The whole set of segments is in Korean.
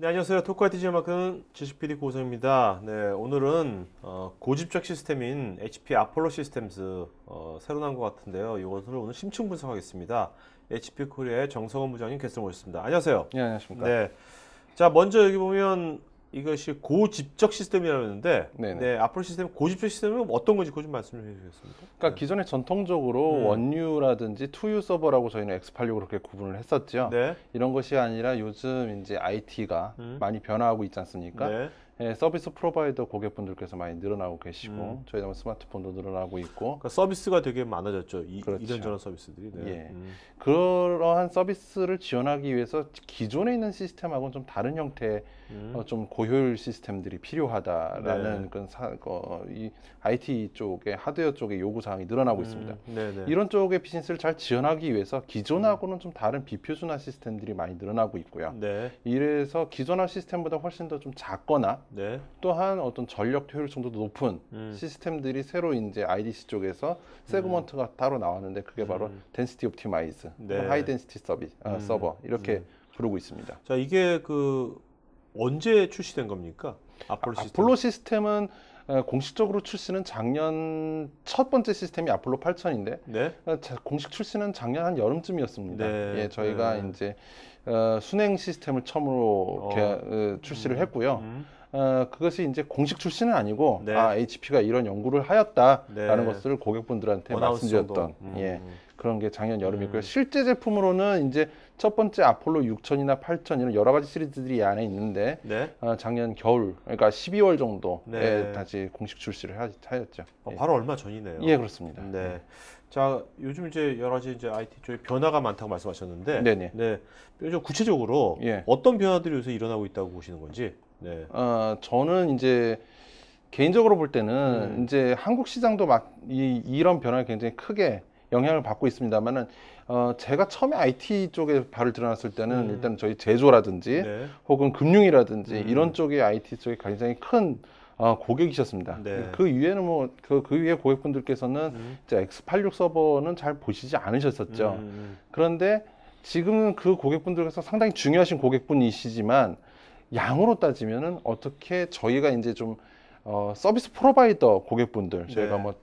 네, 안녕하세요. 토크와 디지털 마케팅 지식 PD 고우성입니다. 네, 오늘은 고집적 시스템인 HP 아폴로 시스템즈 새로 나온 것 같은데요. 이것을 오늘 심층 분석하겠습니다. HP 코리아의 정성원 부장님 게스트로 모셨습니다. 안녕하세요. 네, 안녕하십니까. 네, 자 먼저 여기 보면 이것이 고집적 시스템이라고 했는데, 네, 아폴로 시스템 고집적 시스템은 어떤 건지 그거 좀 말씀해 주시겠습니까? 그러니까 기존에 전통적으로 원유라든지 투유 서버라고 저희는 X86 그렇게 구분을 했었죠. 네. 이런 것이 아니라 요즘 이제 IT가 많이 변화하고 있지 않습니까? 네. 예, 서비스 프로바이더 고객분들께서 많이 늘어나고 계시고 저희도 스마트폰도 늘어나고 있고 그러니까 서비스가 되게 많아졌죠. 그렇죠. 이런저런 서비스들이. 네. 예. 그러한 서비스를 지원하기 위해서 기존에 있는 시스템하고는 좀 다른 형태의 좀 고효율 시스템들이 필요하다라는 이 IT 쪽의 하드웨어 쪽의 요구 사항이 늘어나고 있습니다. 네네. 이런 쪽의 비즈니스를 잘 지원하기 위해서 기존하고는 좀 다른 비표준화 시스템들이 많이 늘어나고 있고요. 네. 이래서 기존화 시스템보다 훨씬 더 좀 작거나 네. 또한 어떤 전력 효율성도 높은 시스템들이 새로 이제 IDC 쪽에서 세그먼트가 따로 나왔는데 그게 바로 덴시티 옵티마이즈, 네. 하이 덴시티 서버 이렇게 부르고 있습니다. 자, 이게 언제 출시된 겁니까? 아폴로 시스템은 공식적으로 출시는 작년 첫 번째 시스템이 아폴로 8000인데 네? 공식 출시는 작년 한 여름쯤이었습니다. 네. 예, 저희가 이제 순행 시스템을 처음으로 출시를 했고요. 그것이 이제 공식 출시는 아니고 네. HP가 이런 연구를 하였다라는 네. 것을 고객분들한테 말씀드렸던 그런 게 작년 여름이고요. 실제 제품으로는 이제 첫 번째 아폴로 6000이나 8000 이런 여러 가지 시리즈들이 이 안에 있는데 네? 작년 겨울, 그러니까 12월 정도에 네. 다시 공식 출시를 하였죠. 바로 얼마 전이네요. 예, 그렇습니다. 네. 자, 요즘 이제 여러 가지 이제 IT 쪽에 변화가 많다고 말씀하셨는데, 네네. 네. 좀 구체적으로 예. 어떤 변화들이 요새 일어나고 있다고 보시는 건지. 네. 저는 이제 개인적으로 볼 때는 이제 한국 시장도 이런 변화가 굉장히 크게 영향을 받고 있습니다만은 제가 처음에 IT 쪽에 발을 들여놨을 때는 일단 저희 제조라든지 네. 혹은 금융이라든지 이런 쪽의 IT 쪽에 굉장히 큰 고객이셨습니다. 네. 그 위에는 그 위에 고객분들께서는 이제 X86 서버는 잘 보시지 않으셨었죠. 그런데 지금은 그 고객분들께서 상당히 중요하신 고객분이시지만 양으로 따지면은 어떻게 저희가 이제 좀 서비스 프로바이더 고객분들 저희가 네.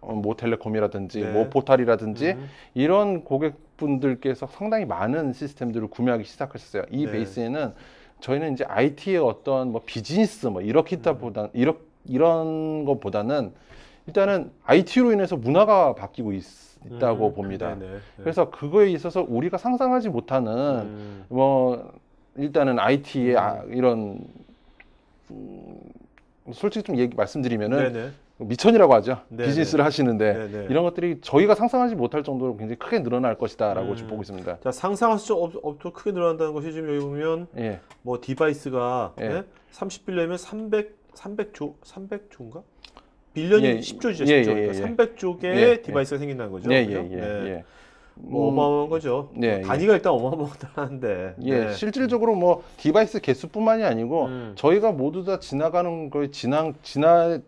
모텔레콤이라든지 네. 모포탈이라든지 이런 고객분들께서 상당히 많은 시스템들을 구매하기 시작하셨어요. 이 네. 베이스에는 저희는 이제 IT의 어떤 비즈니스 이런 것보다는 일단은 IT로 인해서 문화가 바뀌고 있다고 봅니다. 네. 그래서 그거에 있어서 우리가 상상하지 못하는 일단은 IT의 이런 솔직히 좀 말씀드리면은 네네. 미천이라고 하죠. 네네. 비즈니스를 하시는데 네네. 이런 것들이 저희가 상상하지 못할 정도로 굉장히 크게 늘어날 것이다라고 지금 보고 있습니다. 자, 상상할 수 없도록 크게 늘어난다는 것이 지금 여기 보면 예. 뭐 디바이스가 예. 네? 30빌려면 300조인가? 빌런이 예. 10조죠. 예, 10조. 예, 그러니까 예. 300조 개의 예. 디바이스가 생긴다는 거죠. 예, 그죠? 예, 예, 네. 예. 뭐 어마어마한 거죠. 네, 단위가 일단 어마어마한데. 예, 네. 실질적으로 뭐 디바이스 개수뿐만이 아니고 저희가 모두 다 지나가는 거에 지나가는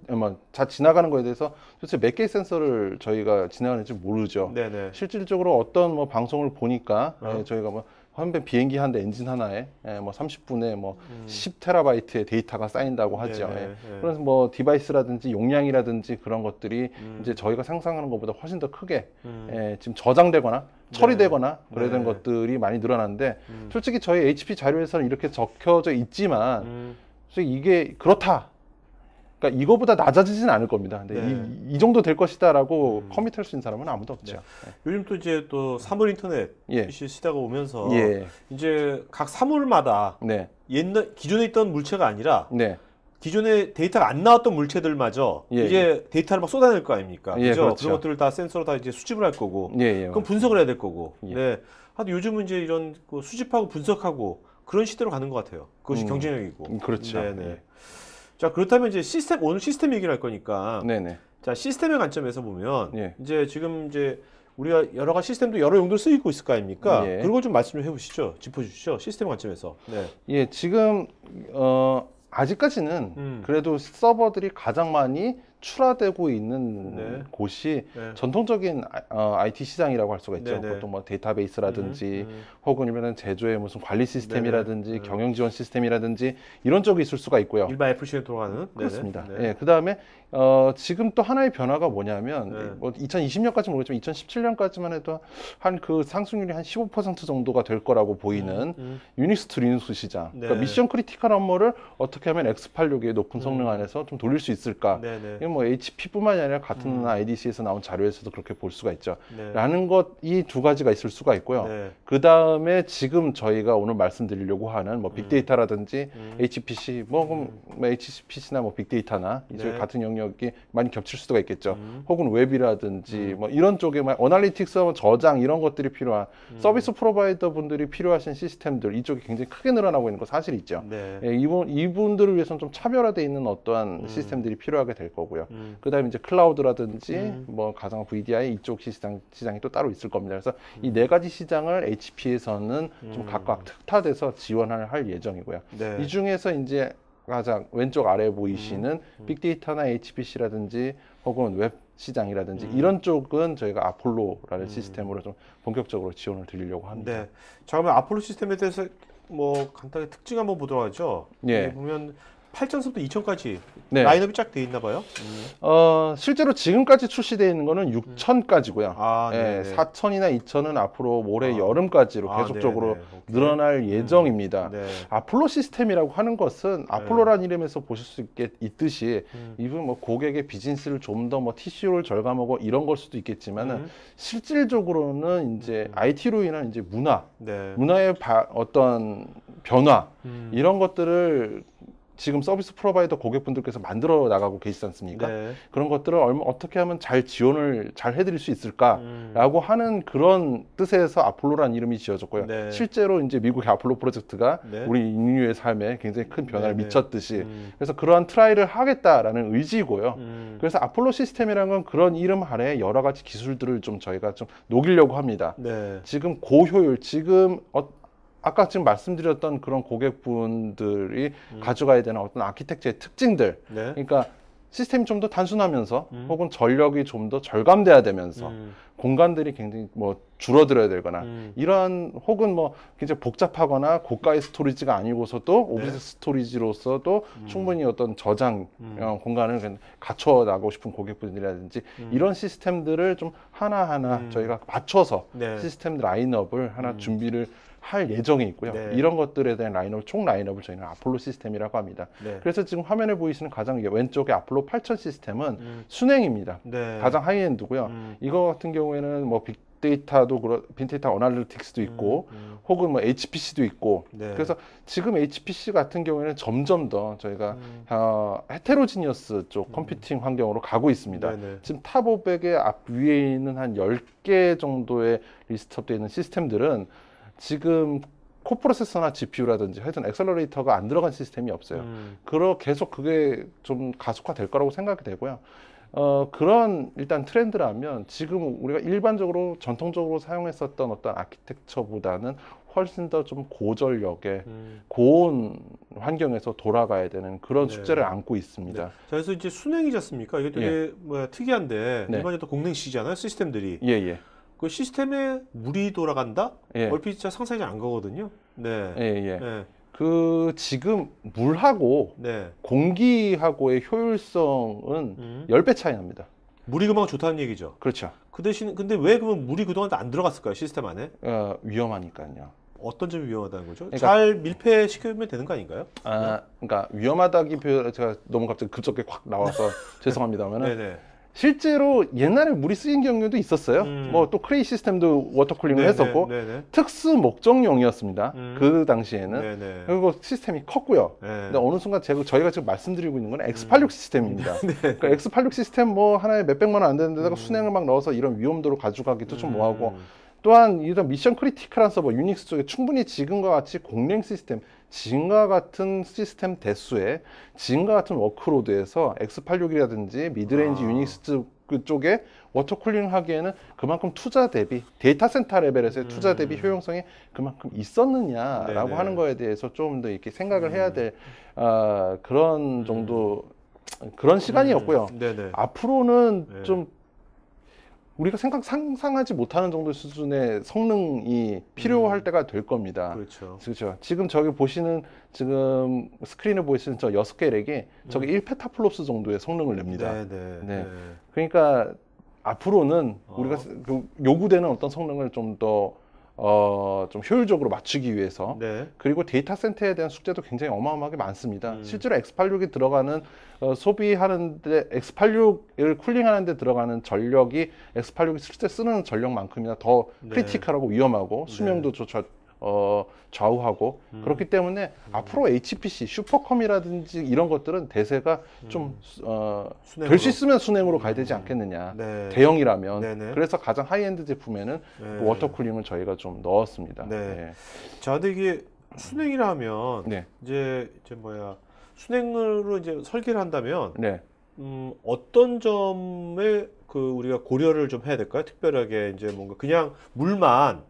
거에 대해서 도대체 몇 개의 센서를 저희가 지나가는지 모르죠. 네네. 실질적으로 어떤 방송을 보니까 저희가 한 번 비행기 한 대 엔진 하나에 30분에 10테라바이트의 데이터가 쌓인다고 하죠. 네네. 예. 그래서 디바이스라든지 용량이라든지 그런 것들이 이제 저희가 상상하는 것보다 훨씬 더 크게 지금 저장되거나 처리되거나 그래야 되는 것들이 많이 늘어나는데 솔직히 저희 HP 자료에서는 이렇게 적혀져 있지만 솔직히 이게 그렇다. 그러니까 이거보다 낮아지진 않을 겁니다. 근데 이 정도 될 것이다라고 커밋할 수 있는 사람은 아무도 없죠. 요즘 또 이제 또 사물 인터넷 시대가 오면서 예. 이제 각 사물마다 네. 기존에 있던 물체가 아니라 네. 기존에 데이터가 안 나왔던 물체들마저 이제 데이터를 막 쏟아낼 거 아닙니까? 그죠? 그렇죠. 그런 것들을 다 센서로 다 이제 수집을 할 거고. 그럼 분석을 해야 될 거고. 네. 하여튼 요즘은 이제 이런 수집하고 분석하고 그런 시대로 가는 것 같아요. 그것이 경쟁력이고. 그렇죠. 네네. 자, 그렇다면 이제 오늘 시스템 얘기를 할 거니까. 네네. 자, 시스템의 관점에서 보면 이제 지금 이제 우리가 여러 가지 시스템도 여러 용도로 쓰이고 있을 거 아닙니까? 그런 걸 좀 말씀 좀 해보시죠. 짚어주시죠. 시스템 관점에서. 네. 예, 지금 아직까지는 그래도 서버들이 가장 많이 출하되고 있는 네. 곳이 네. 전통적인 IT 시장이라고 할 수가 있죠. 네네. 보통 뭐 데이터베이스라든지 혹은 제조의 무슨 관리 시스템이라든지 네네. 경영 지원 시스템이라든지 이런 쪽이 있을 수가 있고요. 일반 FC에 돌아가는. 그렇습니다. 네네. 예, 그다음에 지금 또 하나의 변화가 뭐냐면 네. 뭐 2020년까지 모르겠지만 2017년까지만 해도 한 그 상승률이 한 15% 정도가 될 거라고 보이는 유닉스 투 리눅스 시장. 네. 그러니까 미션 크리티컬 업무를 어떻게 하면 x86의 높은 성능 안에서 좀 돌릴 수 있을까? 네네. 이건 뭐 HP뿐만이 아니라 같은 IDC에서 나온 자료에서도 그렇게 볼 수가 있죠. 네. 라는 것 이 두 가지가 있을 수가 있고요. 네. 그 다음에 지금 저희가 오늘 말씀드리려고 하는 뭐 빅데이터라든지 HPC, 뭐 HPC나 뭐 빅데이터나 이쪽 네. 같은 영역이 많이 겹칠 수가 있겠죠. 혹은 웹이라든지 뭐 이런 쪽에 어널리틱스, 저장 이런 것들이 필요한 서비스 프로바이더 분들이 필요하신 시스템들 이쪽이 굉장히 크게 늘어나고 있는 거 사실이죠. 네. 예, 이분들을 위해서는 좀 차별화되어 있는 어떠한 시스템들이 필요하게 될 거고요. 그다음에 이제 클라우드라든지 뭐 가상 VDI 이쪽 시장이 또 따로 있을 겁니다. 그래서 이 네 가지 시장을 HP에서는 좀 각각 특화돼서 지원을 할 예정이고요. 네. 이 중에서 이제 가장 왼쪽 아래에 보이시는 빅데이터나 HPC라든지 혹은 웹 시장이라든지 이런 쪽은 저희가 아폴로라는 시스템으로 좀 본격적으로 지원을 드리려고 합니다. 네. 자, 그러면 아폴로 시스템에 대해서 뭐 간단히 특징 한번 보도록 하죠. 예. 여기 보면 8전서부터 2000까지 네. 라인업이 쫙 돼 있나 봐요. 실제로 지금까지 출시되어 있는 거는 6000까지고요. 아, 예, 네네. 4000이나 2000은 앞으로 올해 여름까지로 계속적으로 늘어날 예정입니다. 네. 아폴로 시스템이라고 하는 것은 아폴로라는 이름에서 보실 수 있듯이 이분 뭐 고객의 비즈니스를 좀 더 뭐 TCO를 절감하고 이런 걸 수도 있겠지만은 실질적으로는 이제 IT로 인한 이제 네. 문화의 어떤 변화 이런 것들을 지금 서비스 프로바이더 고객분들께서 만들어 나가고 계시지 않습니까? 네. 그런 것들을 어떻게 하면 잘 지원을 잘 해드릴 수 있을까라고 하는 그런 뜻에서 아폴로라는 이름이 지어졌고요. 네. 실제로 이제 미국의 아폴로 프로젝트가 네. 우리 인류의 삶에 굉장히 큰 변화를 네네. 미쳤듯이 그래서 그러한 트라이를 하겠다라는 의지고요. 그래서 아폴로 시스템이라는 건 그런 이름 아래 여러 가지 기술들을 좀 저희가 좀 녹이려고 합니다. 네. 지금 고효율, 지금 아까 지금 말씀드렸던 그런 고객분들이 가져가야 되는 어떤 아키텍처의 특징들, 네. 그러니까 시스템이 좀 더 단순하면서 혹은 전력이 좀 더 절감돼야 되면서 공간들이 굉장히 뭐 줄어들어야 되거나 이러한 혹은 뭐 굉장히 복잡하거나 고가의 스토리지가 아니고서도 오브젝트 스토리지로서도 충분히 어떤 저장 공간을 갖춰 나가고 싶은 고객분들이라든지 이런 시스템들을 좀 하나하나 저희가 맞춰서 네. 시스템 라인업을 하나 준비를 할 예정이 있고요. 네. 이런 것들에 대한 총 라인업을 저희는 아폴로 시스템이라고 합니다. 네. 그래서 지금 화면에 보이시는 가장 왼쪽의 아폴로 8000 시스템은 순행입니다. 네. 가장 하이엔드고요. 이거 같은 경우에는 뭐 빅데이터 어널리틱스도 있고 혹은 뭐 HPC도 있고 네. 그래서 지금 HPC 같은 경우에는 점점 더 저희가 헤테로지니어스 쪽 컴퓨팅 환경으로 가고 있습니다. 네네. 지금 탑 500의 앞 위에 있는 한 10개 정도의 리스트업되어 있는 시스템들은 지금 코프로세서나 GPU라든지 하여튼 엑셀러레이터가 안 들어간 시스템이 없어요. 계속 그게 좀 가속화될 거라고 생각이 되고요. 그런 일단 트렌드라면 지금 우리가 일반적으로 전통적으로 사용했었던 어떤 아키텍처보다는 훨씬 더 좀 고전력의 고온 환경에서 돌아가야 되는 그런 네. 숙제를 안고 있습니다. 자, 그래서 이제 순행이지 않습니까? 이게 되게 특이한데 네. 일반적으로 공랭식이잖아요, 시스템들이. 예, 예. 그 시스템에 물이 돌아간다? 예. 얼핏 진짜 상상이 안 가거든요. 네. 예, 예. 네. 그 지금 물하고 네. 공기하고의 효율성은 10배 차이 납니다. 물이 그만 좋다는 얘기죠. 그렇죠. 그 대신 근데 왜 그러면 물이 그동안 안 들어갔을까요, 시스템 안에? 위험하니까요. 어떤 점이 위험하다는 거죠? 그러니까- 잘 밀폐시키면 되는 거 아닌가요? 그러니까 위험하다기보다 제가 너무 갑자기 급속하게 확 나와서 죄송합니다만은 네네. 실제로 옛날에 물이 쓰인 경우도 있었어요. 뭐 또 크레이 시스템도 워터쿨링을 했었고 네네. 특수 목적용이었습니다. 그 당시에는. 네네. 그리고 시스템이 컸고요. 네. 근데 어느 순간 저희가 지금 말씀드리고 있는 건 X86 시스템입니다. 그러니까 X86 시스템 뭐 하나에 몇백만 원 안 되는 데다가 순행을 막 넣어서 이런 위험도로 가져가기도 좀 뭐하고 또한 이런 미션 크리티컬한 서버 유닉스 쪽에 충분히 지금과 같이 공랭 시스템 지금과 같은 시스템 대수에 지금과 같은 워크로드에서 X86이라든지 미드레인지 유닉스 그쪽에 워터쿨링 하기에는 그만큼 투자 대비 데이터 센터 레벨에서의 투자 대비 효용성이 그만큼 있었느냐라고 네네. 하는 거에 대해서 좀 더 이렇게 생각을 해야 될 그런 정도 그런 시간이었고요. 네네. 앞으로는 네. 좀 우리가 상상하지 못하는 정도의 수준의 성능이 필요할 때가 될 겁니다. 그렇죠. 그렇죠. 지금 저기 보시는 지금 스크린에 보이시는 저 6개 렉이 저게 1페타플롭스 정도의 성능을 냅니다. 네네. 네. 그러니까 앞으로는 우리가 그 요구되는 어떤 성능을 좀 더 좀 효율적으로 맞추기 위해서 네. 그리고 데이터 센터에 대한 숙제도 굉장히 어마어마하게 많습니다. 실제로 X86이 들어가는 소비하는데 X86을 쿨링하는데 들어가는 전력이 X86이 실제 쓰는 전력만큼이나 더 네. 크리티컬하고 위험하고 수명도 좌우하고 그렇기 때문에 앞으로 HPC, 슈퍼컴이라든지 이런 것들은 대세가 좀 될 수 있으면 순행으로 가야 되지 않겠느냐. 네. 대형이라면. 네네. 그래서 가장 하이엔드 제품에는 네. 워터쿨링을 저희가 좀 넣었습니다. 네. 자, 근데 이게 순행이라면 네. 이제 뭐야 순행으로 이제 설계를 한다면 네. 어떤 점에 그 우리가 고려를 좀 해야 될까요? 특별하게 이제 뭔가 그냥 물만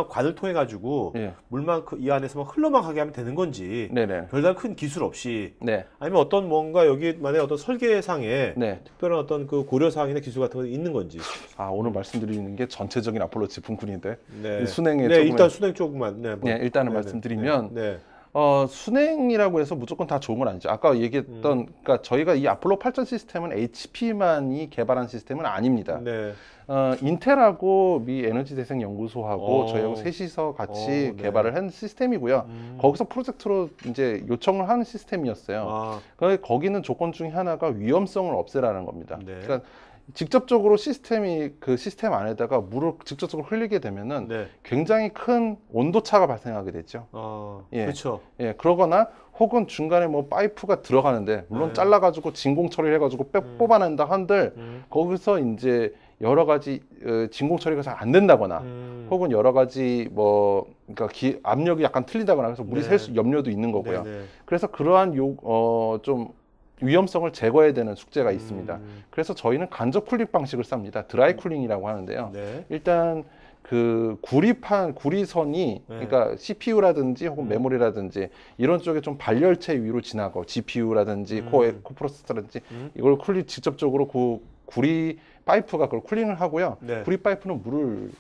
관을 통해 가지고 물만 그 이 안에서만 흘러만 가게 하면 되는 건지 네네. 별다른 큰 기술 없이 네. 아니면 어떤 뭔가 여기만의 어떤 설계상에 네. 특별한 어떤 그 고려 사항이나 기술 같은 거 있는 건지. 아, 오늘 말씀드리는 게 전체적인 아폴로 제품군인데 네. 순행에 네, 조금 일단 순행 조금만. 네, 네, 일단은 네네. 말씀드리면 네. 순행이라고 해서 무조건 다 좋은 건 아니죠. 아까 얘기했던, 그러니까 저희가 이 아폴로 8000 시스템은 HP만이 개발한 시스템은 아닙니다. 네. 인텔하고 미 에너지 대생 연구소하고 저희하고 셋이서 같이 네. 개발을 한 시스템이고요. 거기서 프로젝트로 이제 요청을 하는 시스템이었어요. 거기는 조건 중에 하나가 위험성을 없애라는 겁니다. 네. 그러니까 직접적으로 그 시스템 안에다가 물을 직접적으로 흘리게 되면은 네. 굉장히 큰 온도 차가 발생하게 되죠. 예. 그렇죠. 예, 그러거나 혹은 중간에 뭐 파이프가 들어가는데 물론 네. 잘라가지고 진공 처리를 해가지고 뽑아낸다 한들 거기서 이제 여러 가지 진공 처리가 잘 안 된다거나 혹은 여러 가지 뭐 그러니까 압력이 약간 틀리다거나 그래서 물이 셀 수 염려도 있는 거고요. 네네. 그래서 그러한 좀 위험성을 제거해야 되는 숙제가 있습니다. 그래서 저희는 간접 쿨링 방식을 씁니다. 드라이 쿨링이라고 하는데요. 네. 일단 그 구리선이 그러니까 CPU라든지 혹은 메모리라든지 이런 쪽에 좀 발열체 위로 지나고 GPU라든지 코어 프로세서라든지 이걸 직접적으로 그 구리 파이프가 그걸 쿨링을 하고요. 네. 구리 파이프는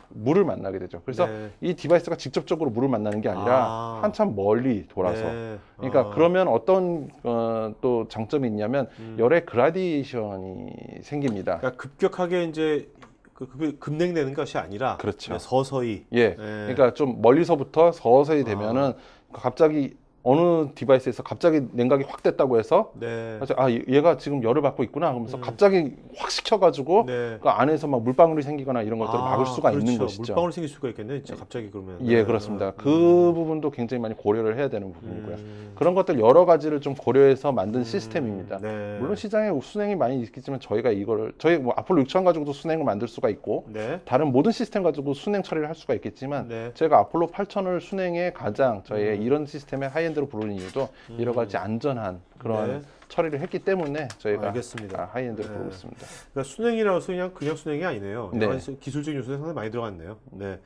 물을 만나게 되죠. 그래서 이 디바이스가 직접적으로 물을 만나는 게 아니라 한참 멀리 돌아서. 네. 그러니까 그러면 어떤 또 장점이 있냐면 열의 그라디에이션이 생깁니다. 그러니까 급격하게 이제 급냉되는 것이 아니라 그렇죠. 그냥 서서히. 예. 그러니까 좀 멀리서부터 서서히 되면은 갑자기 어느 디바이스에서 갑자기 냉각이 확 됐다고 해서 네. 얘가 지금 열을 받고 있구나 하면서 갑자기 확 식혀가지고 네. 그 안에서 막 물방울이 생기거나 이런 것들을 막을 수가 그렇죠. 있는 것이죠. 물방울 생길 수가 있겠네. 진짜 갑자기 그러면. 예, 그렇습니다. 그 부분도 굉장히 많이 고려를 해야 되는 부분이고요. 그런 것들 여러 가지를 좀 고려해서 만든 시스템입니다. 네. 물론 시장에 순행이 많이 있겠지만 저희 뭐 아폴로 6000 가지고도 순행을 만들 수가 있고 네. 다른 모든 시스템 가지고 순행 처리를 할 수가 있겠지만 제가 아폴로 8000을 순행에 가장 저희의 이런 시스템의 하이엔드로 부르는 이유도 여러 가지 안전한 그런 처리를 했기 때문에 저희가 알겠습니다. 하이엔드로 부르고 있습니다. 그러니까 순행이라고 해서 그냥 순행이 아니네요. 네. 여러 가지 기술적인 요소가 상당히 많이 들어갔네요. 네.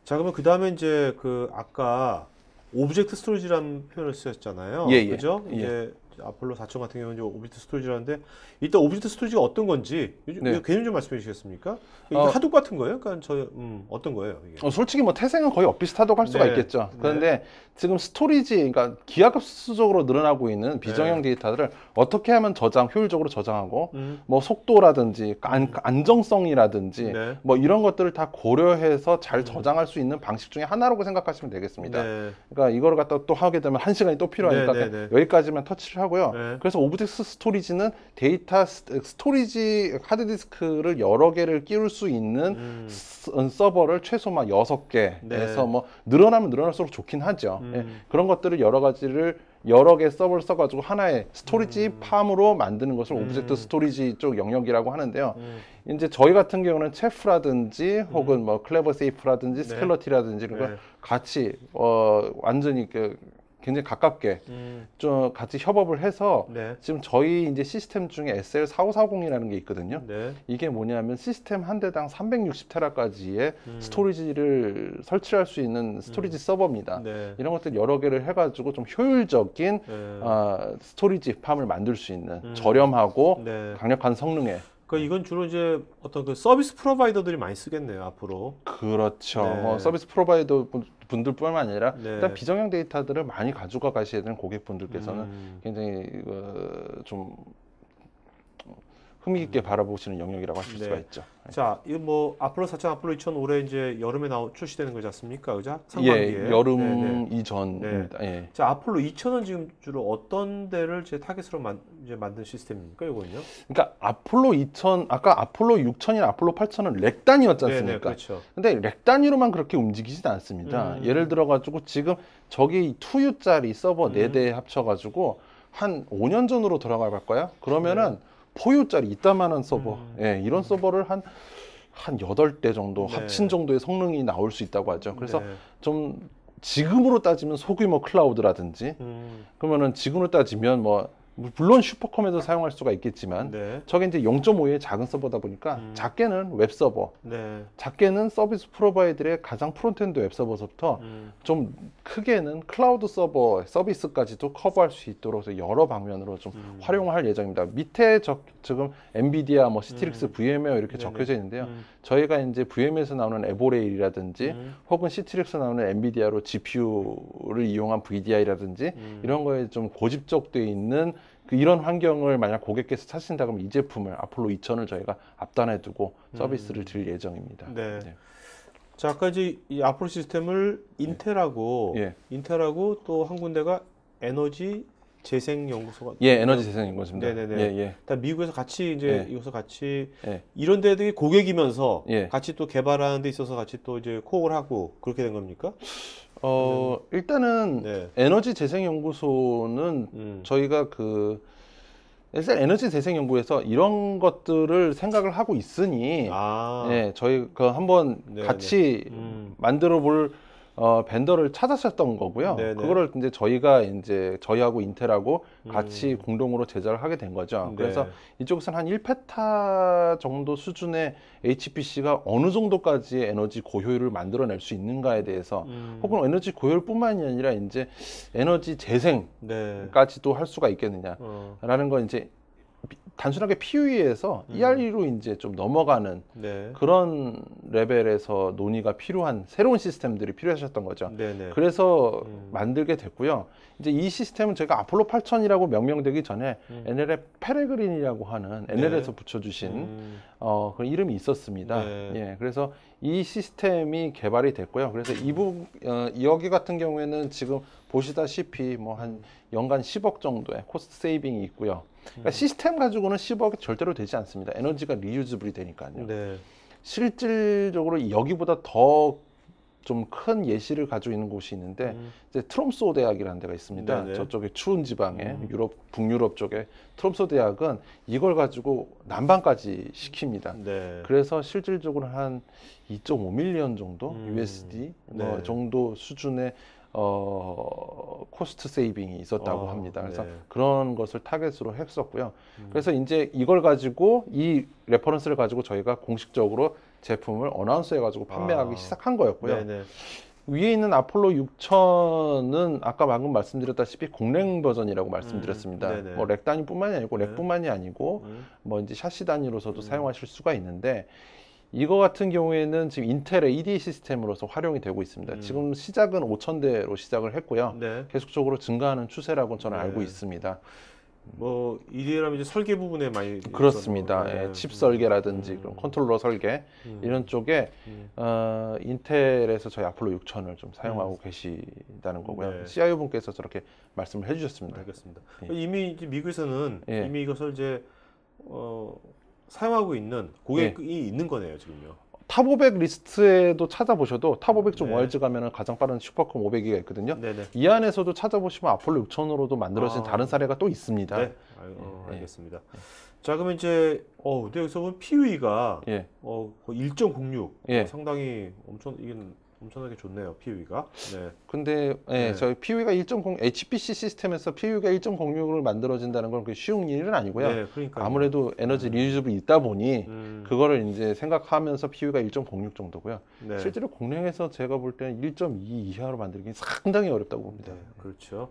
자, 그러면 그 다음에 이제 그 아까 오브젝트 스토리지라는 표현을 쓰셨잖아요. 그죠? 이제 아폴로 4000 같은 경우는 이제 오브젝트 스토리지라는데 일단 오브젝트 스토리지가 어떤 건지 개념 좀 말씀해 주시겠습니까? 이게 하둡 같은 거예요? 그러니까 어떤 거예요? 이게? 솔직히 뭐 태생은 거의 엇비슷하다고 할 수가 있겠죠. 그런데 지금 스토리지, 그러니까 기하급수적으로 늘어나고 있는 비정형 데이터들을 어떻게 하면 효율적으로 저장하고 뭐 속도라든지 안정성이라든지 뭐 이런 것들을 다 고려해서 잘 저장할 수 있는 방식 중에 하나라고 생각하시면 되겠습니다. 그러니까 이거를 갖다 또 하게 되면 한 시간이 또 필요하니까 여기까지만 터치를 하고요. 그래서 오브젝트 스토리지는 데이터 스토리지 하드디스크를 여러 개를 끼울 수 있는 서버를 최소 막 6개에서 뭐 늘어나면 늘어날수록 좋긴 하죠. 그런 것들을 여러 개 서버를 써가지고 하나의 스토리지 팜으로 만드는 것을 오브젝트 스토리지 쪽 영역이라고 하는데요. 이제 저희 같은 경우는 체프라든지 혹은 뭐 클레버 세이프라든지 스켈러티라든지 그걸 같이 완전히 굉장히 가깝게 좀 같이 협업을 해서 네. 지금 저희 이제 시스템 중에 SL4540이라는 게 있거든요. 네. 이게 뭐냐면 시스템 한 대당 360테라까지의 스토리지를 설치할 수 있는 스토리지 서버입니다. 네. 이런 것들 여러 개를 해가지고 좀 효율적인 네. 스토리지 팜을 만들 수 있는 저렴하고 네. 강력한 성능의 그러니까 이건 주로 이제 어떤 그 서비스 프로바이더들이 많이 쓰겠네요, 앞으로. 그렇죠. 네. 뭐 서비스 프로바이더 분들뿐만 아니라 네. 일단 비정형 데이터들을 많이 가져가 가셔야 되는 고객분들께서는 굉장히 좀 흥미있게 바라보시는 영역이라고 하실 네. 수가 있죠. 자, 이거 뭐 아폴로 4천, 아폴로 2000 올해 이제 여름에 출시되는 거지 않습니까, 그죠? 상반기에. 예, 여름 네, 네. 이전입니다. 네. 예. 자, 아폴로 2000은 지금 주로 어떤 데를 제 타겟으로 이제 만든 시스템입니까, 이거는요? 그러니까 아폴로 2000, 아까 아폴로 6000이나 아폴로 8000은 렉 단위였지 네, 네, 않습니까? 그렇죠. 근데 렉 단위로만 그렇게 움직이진 않습니다. 예를 들어 가지고 지금 저기 2U짜리 서버 4대 합쳐가지고 한 5년 전으로 돌아가 볼까요? 그러면은 4U짜리 이따만한 서버, 예, 이런 서버를 한 8대 정도 네. 합친 정도의 성능이 나올 수 있다고 하죠. 그래서 네. 좀 지금으로 따지면 소규모 클라우드라든지 그러면은 지금으로 따지면 뭐 물론 슈퍼컴에도 사용할 수가 있겠지만 네. 저게 이제 0.5의 작은 서버다 보니까 작게는 웹 서버, 네. 작게는 서비스 프로바이더의 가장 프론트엔드 웹 서버서부터 좀 크게는 클라우드 서버 서비스까지도 커버할 수 있도록 여러 방면으로 좀 활용할 예정입니다. 밑에 지금 엔비디아, 뭐 시트릭스, VM웨어 이렇게 네네. 적혀져 있는데요. 저희가 이제 VM에서 나오는 에보레일이라든지 혹은 시트릭스 나오는 엔비디아로 GPU를 이용한 VDI라든지 이런 거에 좀 고집적되어 있는 이런 환경을 만약 고객께서 찾으신다 그러면 이 제품을 아폴로 2000을 저희가 앞단에 두고 서비스를 드릴 예정입니다. 네. 자, 아까 이제 이 아폴로 시스템을 인텔하고 예. 인텔하고 또 한 군데가 에너지 재생 연구소가 예, 에너지 재생 연구소입니다. 네네네. 예, 예. 일단 미국에서 같이 이제 예. 이것을 같이 예. 이런 데들이 고객이면서 예. 같이 또 개발하는 데 있어서 같이 또 이제 코업을 하고 그렇게 된 겁니까? 일단은 네. 에너지 재생 연구소는 저희가 일단 에너지 재생 연구에서 이런 것들을 생각을 하고 있으니 예, 저희 한번 네네. 같이 만들어 볼 벤더를 찾았었던 거고요. 네네. 그거를 이제 저희가 이제 저희하고 인텔하고 같이 공동으로 제작을 하게 된 거죠. 네. 그래서 이쪽에서는 한 1페타 정도 수준의 HPC가 어느 정도까지의 에너지 고효율을 만들어낼 수 있는가에 대해서 혹은 에너지 고효율뿐만이 아니라 이제 에너지 재생까지도 네. 할 수가 있겠느냐라는 건 이제 단순하게 PUE에서 ERE로 이제 좀 넘어가는 네. 그런 레벨에서 논의가 필요한 새로운 시스템들이 필요하셨던 거죠. 네네. 그래서 만들게 됐고요. 이제 이 시스템은 저희가 아폴로 8000이라고 명명되기 전에 NL의 페레그린이라고 하는 NL에서 붙여주신 그런 이름이 있었습니다. 네. 예, 그래서 이 시스템이 개발이 됐고요. 그래서 여기 같은 경우에는 지금 보시다시피 뭐 한 연간 10억 정도의 코스트 세이빙이 있고요. 그러니까 시스템 가지고는 10억이 절대로 되지 않습니다. 에너지가 리유즈블이 되니까요. 네. 실질적으로 여기보다 더 좀 큰 예시를 가지고 있는 곳이 있는데 이제 트롬소 대학이라는 데가 있습니다. 네네. 저쪽에 추운 지방에 북유럽 쪽에 트롬소 대학은 이걸 가지고 난방까지 시킵니다. 네. 그래서 실질적으로 한 2.5밀리언 정도 USD 네. 정도 수준의 코스트 세이빙이 있었다고 합니다. 그래서 네. 그런 것을 타겟으로 했었고요. 그래서 이제 이걸 가지고 이 레퍼런스를 가지고 저희가 공식적으로 제품을 어나운스 해가지고 판매하기 시작한 거였고요. 네네. 위에 있는 아폴로 6000은 아까 방금 말씀드렸다시피 공랭 버전이라고 말씀드렸습니다. 네네. 뭐 렉 단위뿐만이 아니고 네. 렉뿐만이 아니고 뭐 이제 샤시 단위로서도 사용하실 수가 있는데 이거 같은 경우에는 지금 인텔의 EDA 시스템으로서 활용이 되고 있습니다. 지금 시작은 5,000대로 시작을 했고요. 네. 계속적으로 증가하는 추세라고 저는 네. 알고 있습니다. 뭐 EDA라면 이제 설계 부분에 많이 그렇습니다. 네. 예, 칩 설계라든지 그런 컨트롤러 설계 이런 쪽에 인텔에서 저희 아폴로 6000을 좀 사용하고 계시다는 거고요. 네. CIO 분께서 저렇게 말씀을 해주셨습니다. 알겠습니다. 이미 이제 미국에서는 예. 이미 이것을 이제 사용하고 있는 고객이 있는 거네요, 지금요. 탑 500 리스트에도 찾아보셔도 탑 500 좀 네. 와일즈 가면은 가장 빠른 슈퍼컴 500기가 있거든요. 네네. 이 안에서도 찾아보시면 아폴로 6000으로도 만들어진 다른 사례가 또 있습니다. 네. 알겠습니다. 자, 그러면 이제 근데 여기서 보면 PUE가 예. 거의 1.06 예. 상당히 엄청 이게 엄청나게 좋네요. PUE가. 네. 근데 네. 저희 PUE가 1.0 HPC 시스템에서 PUE가 1.06을 만들어진다는 건 그렇게 쉬운 일은 아니고요. 네, 그러니까요. 아무래도 에너지 리유즈블이 있다 보니 그거를 이제 생각하면서 PUE가 1.06 정도고요. 네. 실제로 공랭에서 제가 볼 때는 1.2 이하로 만들기 상당히 어렵다고 봅니다. 네, 그렇죠.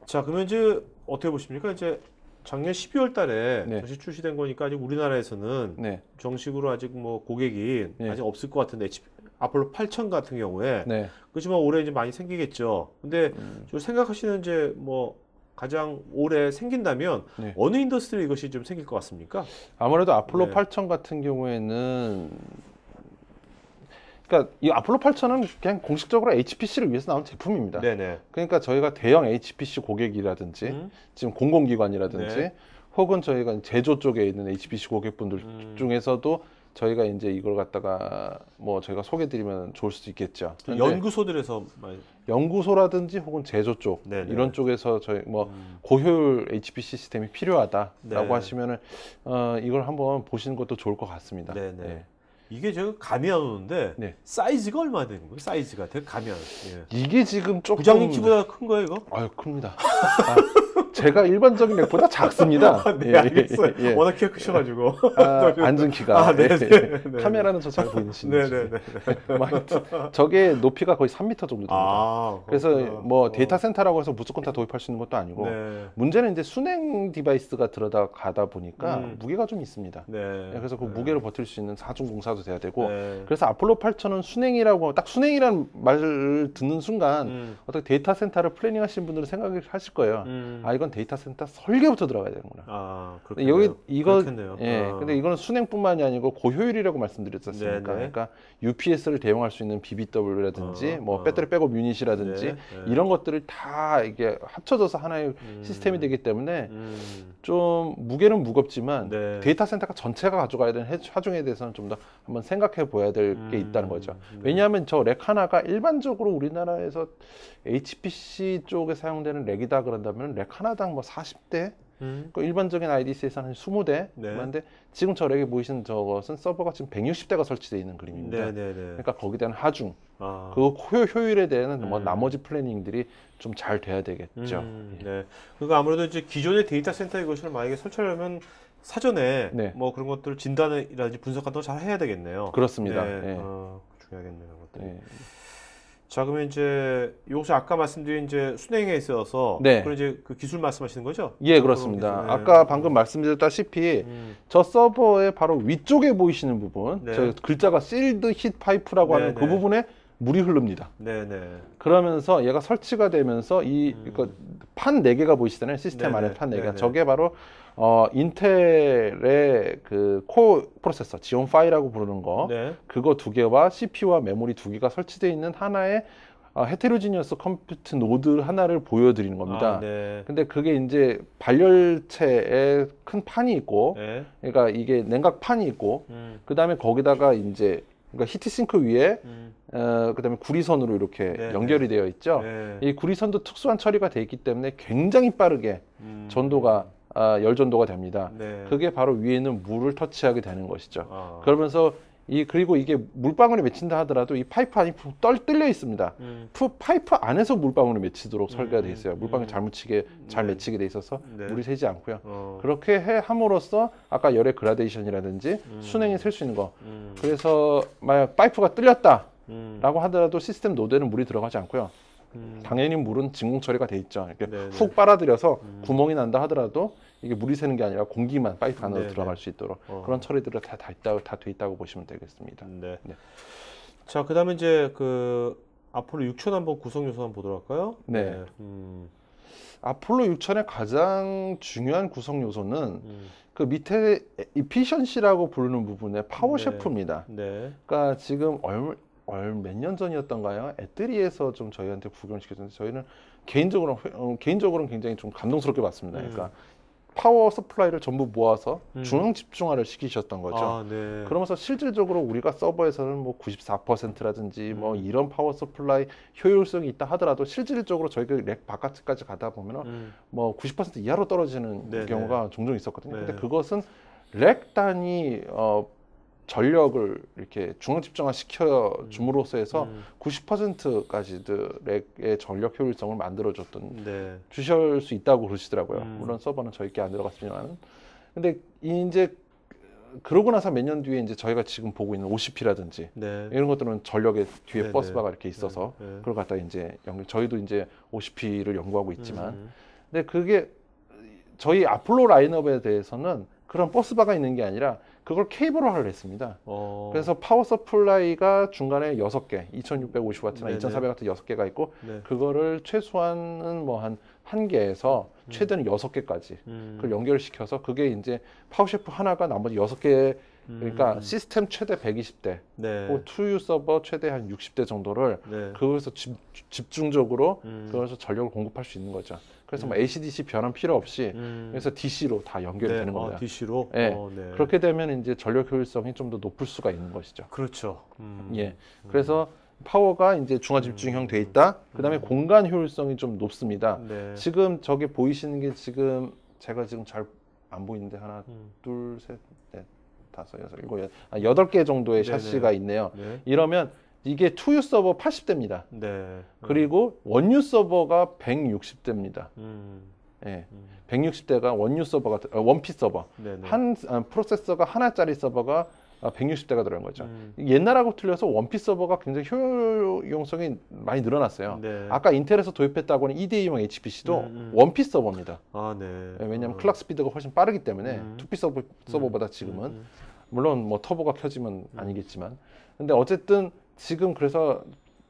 자, 그러면 이제 어떻게 보십니까? 이제 작년 12월 달에 네. 정식 출시된 거니까 아직 우리나라에서는 네. 정식으로 아직 뭐 고객이 네. 아직 없을 것 같은데 아폴로 8000 같은 경우에 네. 그렇지만 올해 이제 많이 생기겠죠. 근데 좀 생각하시는 이제 뭐 가장 올해 생긴다면 네. 어느 인더스트리에 이것이 좀 생길 것 같습니까? 아무래도 아폴로 네. 8000 같은 경우에는 그러니까 이 아폴로 8000은 그냥 공식적으로 HPC를 위해서 나온 제품입니다. 네네. 그러니까 저희가 대형 HPC 고객이라든지 지금 공공기관이라든지 네. 혹은 저희가 제조 쪽에 있는 HPC 고객분들 중에서도 저희가 이제 이걸 갖다가 뭐 저희가 소개드리면 좋을 수도 있겠죠. 근데 연구소들에서 많이 연구소라든지 혹은 제조 쪽 네네. 이런 쪽에서 저희 뭐 고효율 HPC 시스템이 필요하다라고 네. 하시면은 이걸 한번 보시는 것도 좋을 것 같습니다. 네네. 네. 이게 제가 감이 안 오는데 네. 사이즈가 얼마나 되는 거예요? 사이즈가 되게 감이 안 오요. 예. 이게 지금 조금 부장님 키보다 큰 거예요, 이거? 아유 큽니다. 제가 일반적인 렉보다 작습니다. 네, 알겠어요. 예. 워낙 키가 크셔가지고. 앉은 키가. 네, 네. 카메라는 저 잘 보이시는지. 네네네. 저게 높이가 거의 3m 정도 됩니다. 아, 그래서 그렇구나. 뭐 데이터 센터라고 해서 무조건 다 도입할 수 있는 것도 아니고 네. 문제는 이제 순행 디바이스가 들어가다 보니까 무게가 좀 있습니다. 네. 그래서 그 무게를 버틸 수 있는 사중 공사도 돼야 되고 네. 그래서 아폴로 8000은 순행이라고 딱 순행이라는 말을 듣는 순간 어떻게 데이터 센터를 플래닝 하시는 분들은 생각을 하실 거예요. 아 이건 데이터 센터 설계부터 들어가야 되는구나. 아, 근데 그렇겠네요. 여기 이거 그렇겠네요. 예. 근데 이거는 순행뿐만이 아니고 고효율이라고 말씀드렸지 않습니까? 네네. 그러니까 UPS를 대용할 수 있는 BBW라든지 뭐 배터리 백업 유닛이라든지 네, 네. 이런 것들을 다 이게 합쳐져서 하나의 시스템이 되기 때문에 좀 무게는 무겁지만 네. 데이터 센터가 전체가 가져가야 되는 하중에 대해서는 좀 더 한번 생각해 보아야 될 게 있다는 거죠. 왜냐하면 저 렉 하나가 일반적으로 우리나라에서 HPC 쪽에 사용되는 렉이다 그런다면 렉 하나당 뭐 40대 그 일반적인 IDC에서는 한 20대 네. 그런데 지금 저 렉에 보이시는 저것은 서버가 지금 160대가 설치되어 있는 그림입니다. 네네네. 그러니까 거기에 대한 하중 아. 그 효율에 대한 뭐 나머지 플래닝들이 좀 잘 돼야 되겠죠. 네. 그러니까 아무래도 이제 기존의 데이터 센터의 것을 만약에 설치하려면 사전에 네. 뭐 그런 것들 진단이라든지 분석 같은 거 잘 해야 되겠네요. 그렇습니다. 네. 네. 중요하겠네요. 그것들이. 네. 자, 그러면 이제 이것이 아까 말씀드린 이제 순행에 있어서 네. 그런 이제 그 기술 말씀하시는 거죠? 예, 그렇습니다. 그런 기술. 아까 방금 말씀드렸다시피 저 서버의 바로 위쪽에 보이시는 부분, 네. 저 글자가 실드 힛 파이프라고 하는 그 네. 부분에 물이 흐릅니다. 네네. 그러면서 얘가 설치가 되면서 그러니까 판 4개가 보이시잖아요. 시스템 네네. 안에 판 4개가. 네네. 저게 바로 인텔의 그 코어 프로세서, 지온5라고 부르는 거. 네. 그거 2개와 CPU와 메모리 2개가 설치되어 있는 하나의 헤테로지니어스 컴퓨트 노드 하나를 보여드리는 겁니다. 아, 네. 근데 그게 이제 발열체에 큰 판이 있고, 네. 그러니까 이게 냉각 판이 있고, 그 다음에 거기다가 이제 그러니까 히트싱크 위에 그다음에 구리선으로 이렇게 네, 연결이 되어 있죠. 네. 이 구리선도 특수한 처리가 되어 있기 때문에 굉장히 빠르게 전도가 열 전도가 됩니다. 네. 그게 바로 위에 있는 물을 터치하게 되는 것이죠. 아. 그러면서 그리고 이게 물방울이 맺힌다 하더라도 이 파이프 안이 뚫려 있습니다. 파이프 안에서 물방울이 맺히도록 설계가 되어 있어요. 물방울이 잘 맺히게 돼 있어서 네. 물이 새지 않고요. 그렇게 함으로써 아까 열의 그라데이션이라든지 순행이 셀 수 있는 거. 그래서 만약 파이프가 뚫렸다라고 하더라도 시스템 노드에는 물이 들어가지 않고요. 당연히 물은 진공 처리가 돼 있죠. 이렇게 네네. 훅 빨아들여서 구멍이 난다 하더라도 이게 물이 새는 게 아니라 공기만 파이프 안으로 네네. 들어갈 수 있도록 그런 처리들이 다 돼 있다고 보시면 되겠습니다. 네. 네. 자, 그다음에 이제 그 아폴로 6000 한번 구성 요소 한번 보도록 할까요? 네. 아폴로 6000의 가장 중요한 구성 요소는 그 밑에 이피션시라고 부르는 부분의 파워 네. 셰프입니다. 네. 그러니까 지금 몇 년 전이었던가요? 애들이에서 좀 저희한테 구경을 시켰는데 저희는 개인적으로는 굉장히 좀 감동스럽게 봤습니다. 그러니까 파워 서플라이를 전부 모아서 중앙 집중화를 시키셨던 거죠. 아, 네. 그러면서 실질적으로 우리가 서버에서는 뭐 94%라든지 뭐 이런 파워 서플라이 효율성이 있다 하더라도 실질적으로 저희가 렉 바깥까지 가다 보면은 뭐 90% 이하로 떨어지는 네네. 경우가 종종 있었거든요. 네. 근데 그것은 렉 단위 전력을 이렇게 중앙 집중화 시켜 줌으로써 해서 90%까지들의 전력 효율성을 만들어줬던 네. 주실 수 있다고 그러시더라고요. 음. 물론 서버는 저희 게 안 들어갔지만. 근데 이제 그러고 나서 몇 년 뒤에 이제 저희가 지금 보고 있는 OCP라든지 네. 이런 것들은 전력에 뒤에 네네. 버스바가 이렇게 있어서 네. 그걸 갖다 이제 저희도 이제 OCP를 연구하고 있지만 음. 근데 그게 저희 아폴로 라인업에 대해서는 그런 버스바가 있는 게 아니라 그걸 케이블화를 했습니다. 그래서 파워 서플라이가 중간에 6개, 2650W나 네네. 2400W 6개가 있고 네. 그거를 최소한은 뭐 한 1개에서 최대는 6개까지 그걸 연결시켜서 그게 이제 파워셰프 하나가 나머지 6개 그러니까 시스템 최대 120대, 네. 그 투유 서버 최대 한 60대 정도를 네. 그거에서 집중적으로 그래서 전력을 공급할 수 있는 거죠. 그래서 뭐 AC/DC 변환 필요 없이 그래서 DC로 다 연결이 네. 되는 겁니다. DC로? 네. 네. 그렇게 되면 이제 전력 효율성이 좀 더 높을 수가 있는 것이죠. 그렇죠. 예. 그래서 파워가 이제 중화 집중형 돼 있다. 그다음에 공간 효율성이 좀 높습니다. 네. 지금 저기 보이시는 게 지금 제가 지금 잘 안 보이는데 하나, 둘, 셋, 넷, 다섯, 여섯, 일곱, 여덟 개 정도의 네네. 샤시가 있네요. 네. 이러면 이게 투유 서버 80대입니다. 네. 그리고 원유 서버가 160대입니다. 예. 160대가 원유 서버가 원피 서버. 네네. 프로세서가 하나짜리 서버가 160대가 들어간 거죠. 옛날하고 틀려서 원피 서버가 굉장히 효용성이 많이 늘어났어요. 네. 아까 인텔에서 도입했다고 하는 EDA용 HPC도 원피 서버입니다. 아, 네. 왜냐하면 클락 스피드가 훨씬 빠르기 때문에 투피 서버보다 지금은 물론 뭐 터보가 켜지면 아니겠지만 근데 어쨌든 지금 그래서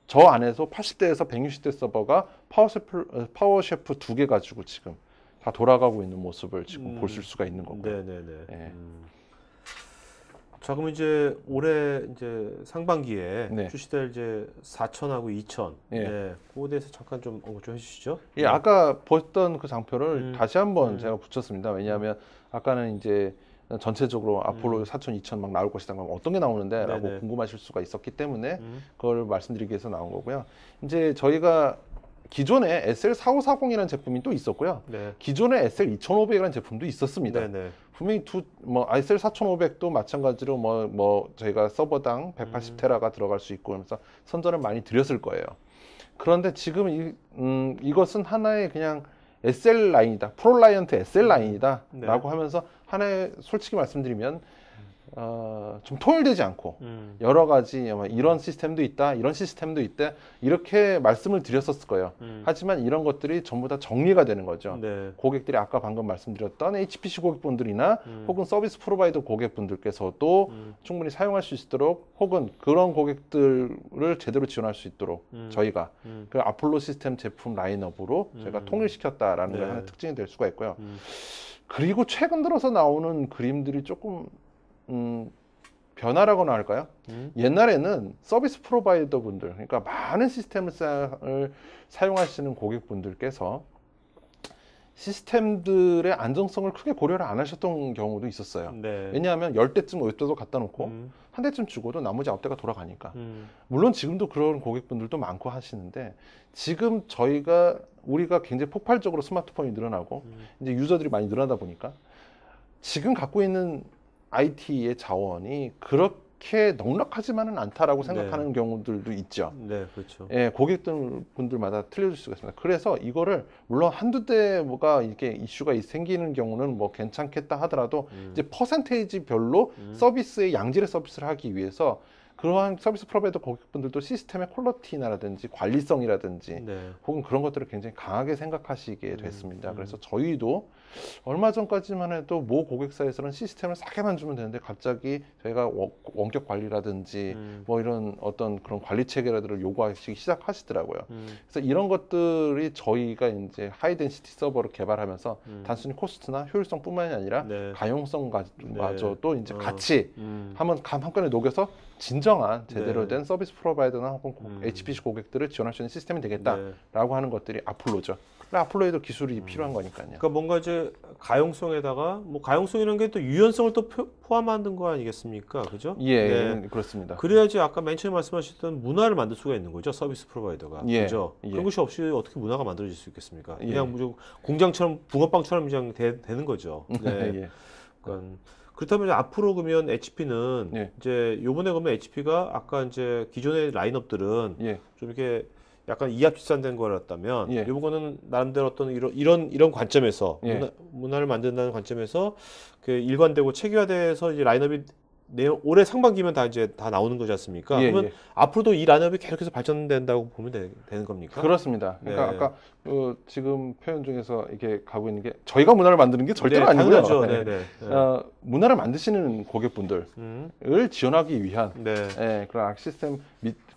저 안에서 80대에서 160대 서버가 파워셰프 2개 가지고 지금 다 돌아가고 있는 모습을 지금 보실 수가 있는 거고요. 네네네. 예. 자, 그럼 이제 올해 이제 상반기에 네. 출시될 이제 4000하고 2000. 예. 네. 그거에 대해서 잠깐 좀 언급 좀 해주시죠. 예, 아까 보셨던 그 장표를 다시 한번 음. 제가 붙였습니다. 왜냐하면 아까는 이제 전체적으로 아폴로 4000, 2000 막 나올 것이다. 그럼 어떤 게 나오는데? 라고 네네. 궁금하실 수가 있었기 때문에 그걸 말씀드리기 위해서 나온 거고요. 이제 저희가 기존에 SL4540이라는 제품이 또 있었고요. 네. 기존에 SL2500이라는 제품도 있었습니다. 네네. 분명히 SL4500도 마찬가지로 뭐 저희가 서버당 180테라가 들어갈 수 있고 그러면서 선전을 많이 드렸을 거예요. 그런데 지금 이것은 하나의 그냥 SL 라인이다. 프로라이언트 SL 라인이다. 네. 라고 하면서 하나의 솔직히 말씀드리면 좀 통일되지 않고 여러 가지 이런 시스템도 있다, 이런 시스템도 있다 이렇게 말씀을 드렸었을 거예요. 하지만 이런 것들이 전부 다 정리가 되는 거죠. 네. 고객들이 아까 방금 말씀드렸던 HPC 고객분들이나 혹은 서비스 프로바이더 고객분들께서도 충분히 사용할 수 있도록 혹은 그런 고객들을 제대로 지원할 수 있도록 저희가 그 아폴로 시스템 제품 라인업으로 저희가 통일시켰다라는 게 네. 하나의 특징이 될 수가 있고요. 그리고 최근 들어서 나오는 그림들이 조금 변화라고나 할까요? 옛날에는 서비스 프로바이더 분들, 그러니까 많은 시스템을 사용하시는 고객분들께서 시스템들의 안정성을 크게 고려를 안 하셨던 경우도 있었어요. 네. 왜냐하면 10대쯤 10대도 갖다 놓고 한 대쯤 주고도 나머지 9대가 돌아가니까. 음. 물론 지금도 그런 고객분들도 많고 하시는데 지금 우리가 굉장히 폭발적으로 스마트폰이 늘어나고 이제 유저들이 많이 늘어나다 보니까 지금 갖고 있는 IT의 자원이 그렇게 넉넉하지만은 않다라고 생각하는 경우들도 있죠. 네, 그렇죠. 예, 고객분들마다 틀려질 수가 있습니다. 그래서 이거를 물론 한두 대 뭐가 이렇게 이슈가 생기는 경우는 뭐 괜찮겠다 하더라도 이제 퍼센테이지별로 서비스의 양질의 서비스를 하기 위해서 그러한 서비스 프로바이더 고객분들도 시스템의 퀄리티라든지 관리성이라든지 네. 혹은 그런 것들을 굉장히 강하게 생각하시게 됐습니다. 그래서 저희도 얼마 전까지만 해도 모 고객사에서는 시스템을 싸게만 주면 되는데 갑자기 저희가 원격 관리라든지 뭐 이런 어떤 그런 관리 체계들을 요구하시기 시작하시더라고요. 그래서 이런 것들이 저희가 이제 하이 덴시티 서버를 개발하면서 단순히 코스트나 효율성뿐만이 아니라 네. 가용성마저도 이제 같이 한번 한 건에 녹여서 진정한 제대로 네. 된 서비스 프로바이더나 혹은 HPC 고객들을 지원할 수 있는 시스템이 되겠다라고 하는 것들이 아폴로죠. 아폴로에도 기술이 필요한 거니까요. 그러니까 뭔가 이제 가용성에다가 뭐 가용성이라는 게 또 유연성을 또 포함하는 거 아니겠습니까? 그죠? 예, 네. 그렇습니다. 그래야지 아까 맨 처음에 말씀하셨던 문화를 만들 수가 있는 거죠. 서비스 프로바이더가. 예, 그죠? 예. 그런 것이 없이 어떻게 문화가 만들어질 수 있겠습니까? 예. 그냥 무조건 공장처럼 붕어빵처럼 그냥 되는 거죠. 네. 예. 그러니까 그렇다면 앞으로 그러면 HP는 예. 이제 요번에 그러면 HP가 아까 이제 기존의 라인업들은 예. 좀 이렇게 약간 이합집산된 거였다면 예. 요거는 나름대로 어떤 이런 관점에서 예. 문화를 만든다는 관점에서 그 일관되고 체계화돼서 이제 라인업이 올해 상반기면 다 이제 다 나오는 거지 않습니까? 예, 그러면 예. 앞으로도 이 라인업이 계속해서 발전된다고 보면 되는 겁니까? 그렇습니다. 그러니까 네. 아까 지금 표현 중에서 이게 가고 있는 게 저희가 문화를 만드는 게 절대로 네, 아니고요. 당연하죠. 네. 네, 네. 문화를 만드시는 고객분들을 지원하기 위한 네. 그런 악 시스템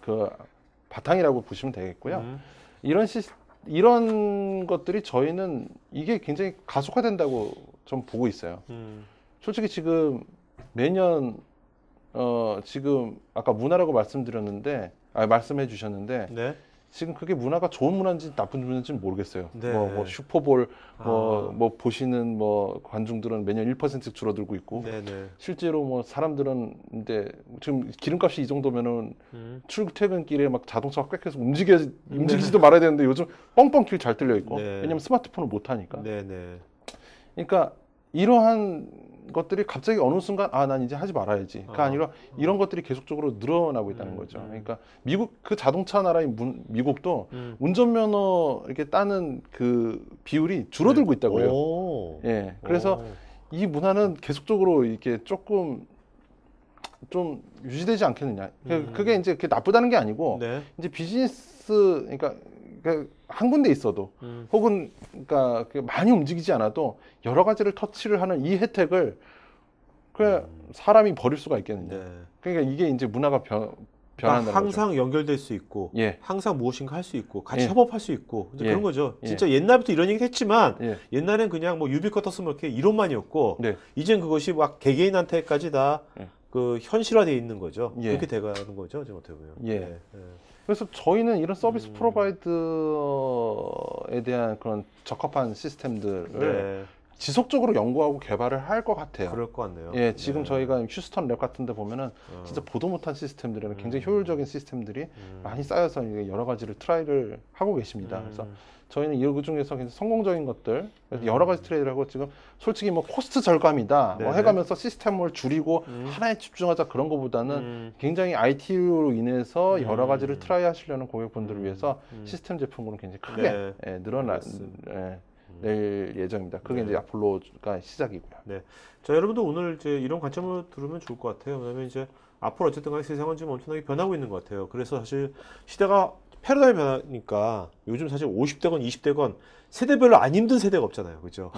그 바탕이라고 보시면 되겠고요. 음. 이런 것들이 저희는 이게 굉장히 가속화된다고 좀 보고 있어요. 솔직히 지금 매년 지금 아까 문화라고 말씀해 주셨는데 네. 지금 그게 문화가 좋은 문화인지 나쁜 문화인지는 모르겠어요. 네. 뭐 슈퍼볼 뭐 보시는 뭐 관중들은 매년 1%씩 줄어들고 있고 네, 네. 실제로 뭐 사람들은 근데 지금 기름값이 이 정도면은 출퇴근길에 막 자동차가 꽥해서 움직이지도 말아야 되는데 요즘 뻥뻥 길 잘 뚫려 있고 네. 왜냐면 스마트폰을 못 하니까. 네, 네. 그러니까 이러한 것들이 갑자기 어느 순간 난 이제 하지 말아야지가 아니라 이런 것들이 계속적으로 늘어나고 있다는 거죠. 그러니까 미국 그 자동차 나라인 미국도 운전면허 이렇게 따는 그 비율이 줄어들고 있다고 해요. 오. 예. 그래서 오. 이 문화는 계속적으로 이렇게 조금 좀 유지되지 않겠느냐. 그게 이제 그게 나쁘다는 게 아니고 네. 이제 비즈니스 그러니까 한 군데 있어도 혹은 그러니까 많이 움직이지 않아도 여러 가지를 터치를 하는 이 혜택을 그 사람이 버릴 수가 있겠느냐. 네. 그러니까 이게 이제 문화가 변한다는 그러니까 거죠. 항상 연결될 수 있고, 예. 항상 무엇인가 할 수 있고, 같이 예. 협업할 수 있고, 이제 예. 그런 거죠. 예. 진짜 옛날부터 이런 얘기 했지만, 예. 옛날엔 그냥 뭐 유비쿼터스 뭐 이렇게 이론만이었고, 네. 이젠 그것이 막 개개인한테까지 다 예. 그 현실화되어 있는 거죠. 예. 그렇게 돼가는 거죠, 지금 어떻게 보면. 예. 네. 그래서 저희는 이런 서비스 프로바이더에 대한 그런 적합한 시스템들을 네. 지속적으로 연구하고 개발을 할 것 같아요. 그럴 것 같네요. 예, 지금 네. 저희가 휴스턴 랩 같은 데 보면은 진짜 보도 못한 시스템들이나 굉장히 효율적인 시스템들이 많이 쌓여서 이게 여러 가지를 트라이를 하고 계십니다. 그래서 저희는 이 중에서 굉장히 성공적인 것들, 여러 가지 트레이를 하고 지금 솔직히 뭐 코스트 절감이다 뭐 네네. 해가면서 시스템을 줄이고 하나에 집중하자 그런 것보다는 굉장히 IT로 인해서 여러 가지를 트라이 하시려는 고객분들을 위해서 시스템 제품으로는 굉장히 크게 네. 낼 예정입니다. 그게 이제 아폴로가 시작이고요. 네. 자, 여러분도 오늘 이제 이런 관점으로 들으면 좋을 것 같아요. 왜냐면 이제 앞으로 어쨌든 간에 세상은 지금 엄청나게 변하고 있는 것 같아요. 그래서 사실 시대가 패러다임이 변하니까 요즘 사실 50대건 20대건 세대별로 안 힘든 세대가 없잖아요. 그죠?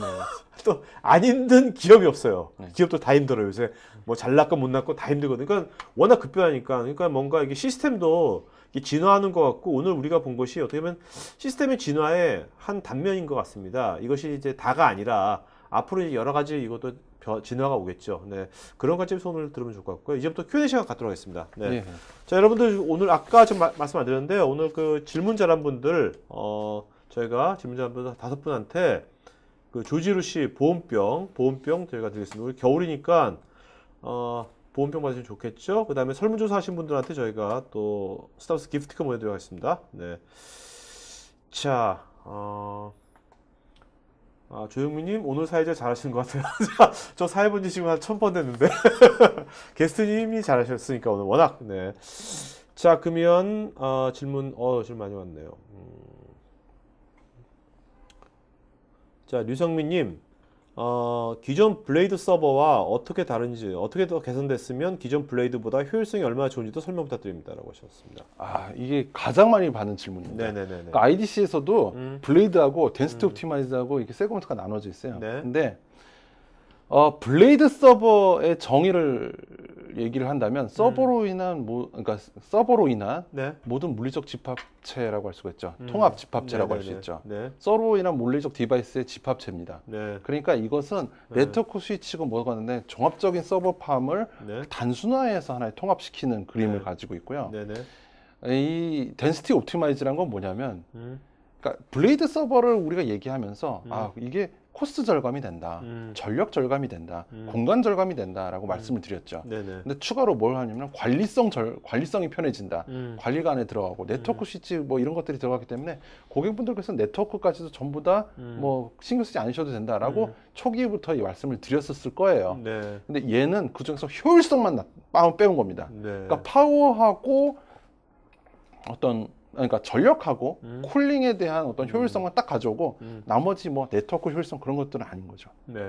또 안 힘든 기업이 없어요. 기업도 다 힘들어요. 요새 뭐 잘났건 못났건 다 힘들거든요. 그러니까 워낙 급변하니까 그러니까 뭔가 이게 시스템도 진화하는 것 같고 오늘 우리가 본 것이 어떻게 보면 시스템의 진화의 한 단면인 것 같습니다. 이것이 이제 다가 아니라 앞으로 이제 여러 가지 이것도 진화가 오겠죠. 네. 그런 관점에서 오늘 들으면 좋을 것 같고요. 이제부터 Q&A 시간 갖도록 하겠습니다. 네. 예. 자, 여러분들 오늘 아까 좀 말씀 안 드렸는데요. 오늘 그 질문 잘한 분들 저희가 질문 잘한 분들 5분한테 그 조지루 씨 보온병 저희가 드리겠습니다. 우리 겨울이니까 보온병 받으시면 좋겠죠. 그 다음에 설문조사 하신 분들한테 저희가 또 스타벅스 기프티콘 보내드리도록 하겠습니다. 네. 자, 조영민님 오늘 사회자 잘하시는 것 같아요. 저 사회 본지 지금 한 1000번 됐는데 게스트님이 잘하셨으니까 오늘 워낙. 네. 자, 그러면 질문 많이 왔네요. 자, 류성민님 기존 블레이드 서버와 어떻게 다른지, 어떻게 더 개선됐으면 기존 블레이드보다 효율성이 얼마나 좋은지도 설명 부탁드립니다. 라고 하셨습니다. 이게 가장 많이 받는 질문입니다. 네네네. 그러니까 IDC에서도 블레이드하고 덴시티 옵티마이즈하고 이렇게 세그먼트가 나눠져 있어요. 네. 근데 블레이드 서버의 정의를 얘기를 한다면 서버로 인한 그러니까 서버로 인한 네. 모든 물리적 집합체라고 할 수가 있죠. 통합 집합체라고 할 수 네네네. 있죠. 네. 서버로 인한 물리적 디바이스의 집합체입니다. 네. 그러니까 이것은 네트워크 스위치고 뭐가 하는데 종합적인 서버팜을 네. 단순화해서 하나의 통합시키는 그림을 네. 가지고 있고요. 네네. 이 덴시티 옵티마이즈란 건 뭐냐면 그러니까 블레이드 서버를 우리가 얘기하면서 이게 코스트 절감이 된다, 전력 절감이 된다, 공간 절감이 된다라고 말씀을 드렸죠. 네네. 근데 추가로 뭘 하냐면 관리성이 편해진다. 관리가 안에 들어가고 네트워크 스위치 뭐 이런 것들이 들어가기 때문에 고객분들께서 네트워크까지도 전부 다 뭐 신경 쓰지 않으셔도 된다라고 초기부터 이 말씀을 드렸었을 거예요. 네. 근데 얘는 그 중에서 효율성만 빼온 겁니다. 네. 그러니까 파워하고 그러니까 전력하고 쿨링에 대한 어떤 효율성만 딱 가져오고 나머지 뭐 네트워크 효율성 그런 것들은 아닌 거죠. 네.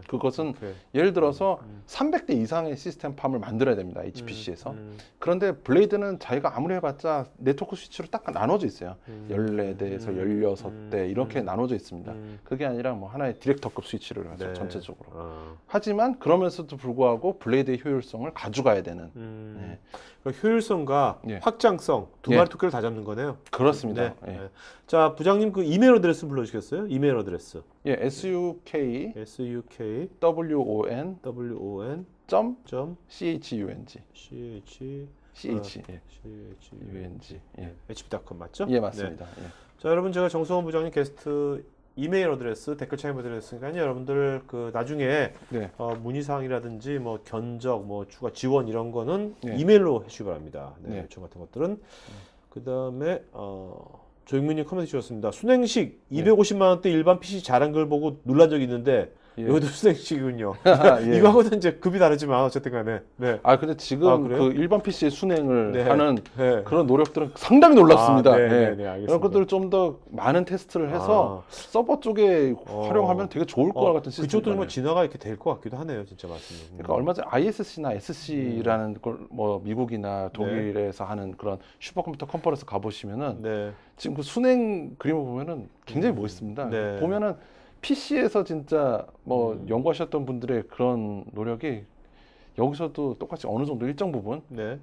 그것은 오케이. 예를 들어서 300대 이상의 시스템 팜을 만들어야 됩니다. HPC에서. 그런데 블레이드는 자기가 아무리 해봤자 네트워크 스위치로 딱 나눠져 있어요. 14대에서 16대 이렇게 나눠져 있습니다. 그게 아니라 뭐 하나의 디렉터급 스위치를 해서 네. 전체적으로. 어. 하지만 그러면서도 불구하고 블레이드의 효율성을 가져가야 되는. 네. 그러니까 효율성과 예. 확장성 두 예. 마리 토끼를 다 잡는 거네요. 그렇습니다. 네. 예. 네. 자, 부장님 그 이메일 어드레스 불러주시겠어요? 이메일 어드레스. 예, SUK SUK WON WON 점 점 CHUNG CH CH 예. CH UNG 예. HP.com 맞죠? 예, 맞습니다. 네. 예. 자, 여러분 제가 정성원 부장님 게스트 이메일 어드레스 댓글창에 보내드렸으니까요. 여러분들 그 나중에 네. 문의사항이라든지 뭐 견적, 뭐 추가 지원 이런 거는 네. 이메일로 해주시기 바랍니다. 네, 네. 요청 같은 것들은. 그 다음에 조익민님 코멘트 주셨습니다. 순행식 250만 원대 일반 PC 잘한 걸 보고 놀란 적이 있는데 예. 여기도 순행식이군요. 예. 이거하고는 이제 급이 다르지만 어쨌든 간에. 네. 아 근데 지금 그래요? 그 일반 PC의 순행을 네. 하는 네. 그런 노력들은 상당히 놀랍습니다. 네, 예. 네, 네, 알겠습니다. 그런 것들을 좀 더 많은 테스트를 해서 서버 쪽에 활용하면 되게 좋을 것 같은 시스템. 그쪽도 뭐 진화가 이렇게 될 것 같기도 하네요, 진짜 말씀이. 그러니까 얼마 전에 ISC나 SC라는 걸 뭐 미국이나 독일에서 하는 그런 슈퍼컴퓨터 컨퍼런스 가보시면은 네. 지금 그 순행 그림을 보면은 굉장히 멋있습니다. 네. 보면은 PC에서 진짜 뭐 연구하셨던 분들의 그런 노력이 여기서도 똑같이 어느 정도 일정 부분, 네.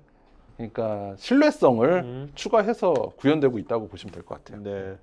그러니까 신뢰성을 추가해서 구현되고 있다고 보시면 될 것 같아요. 네.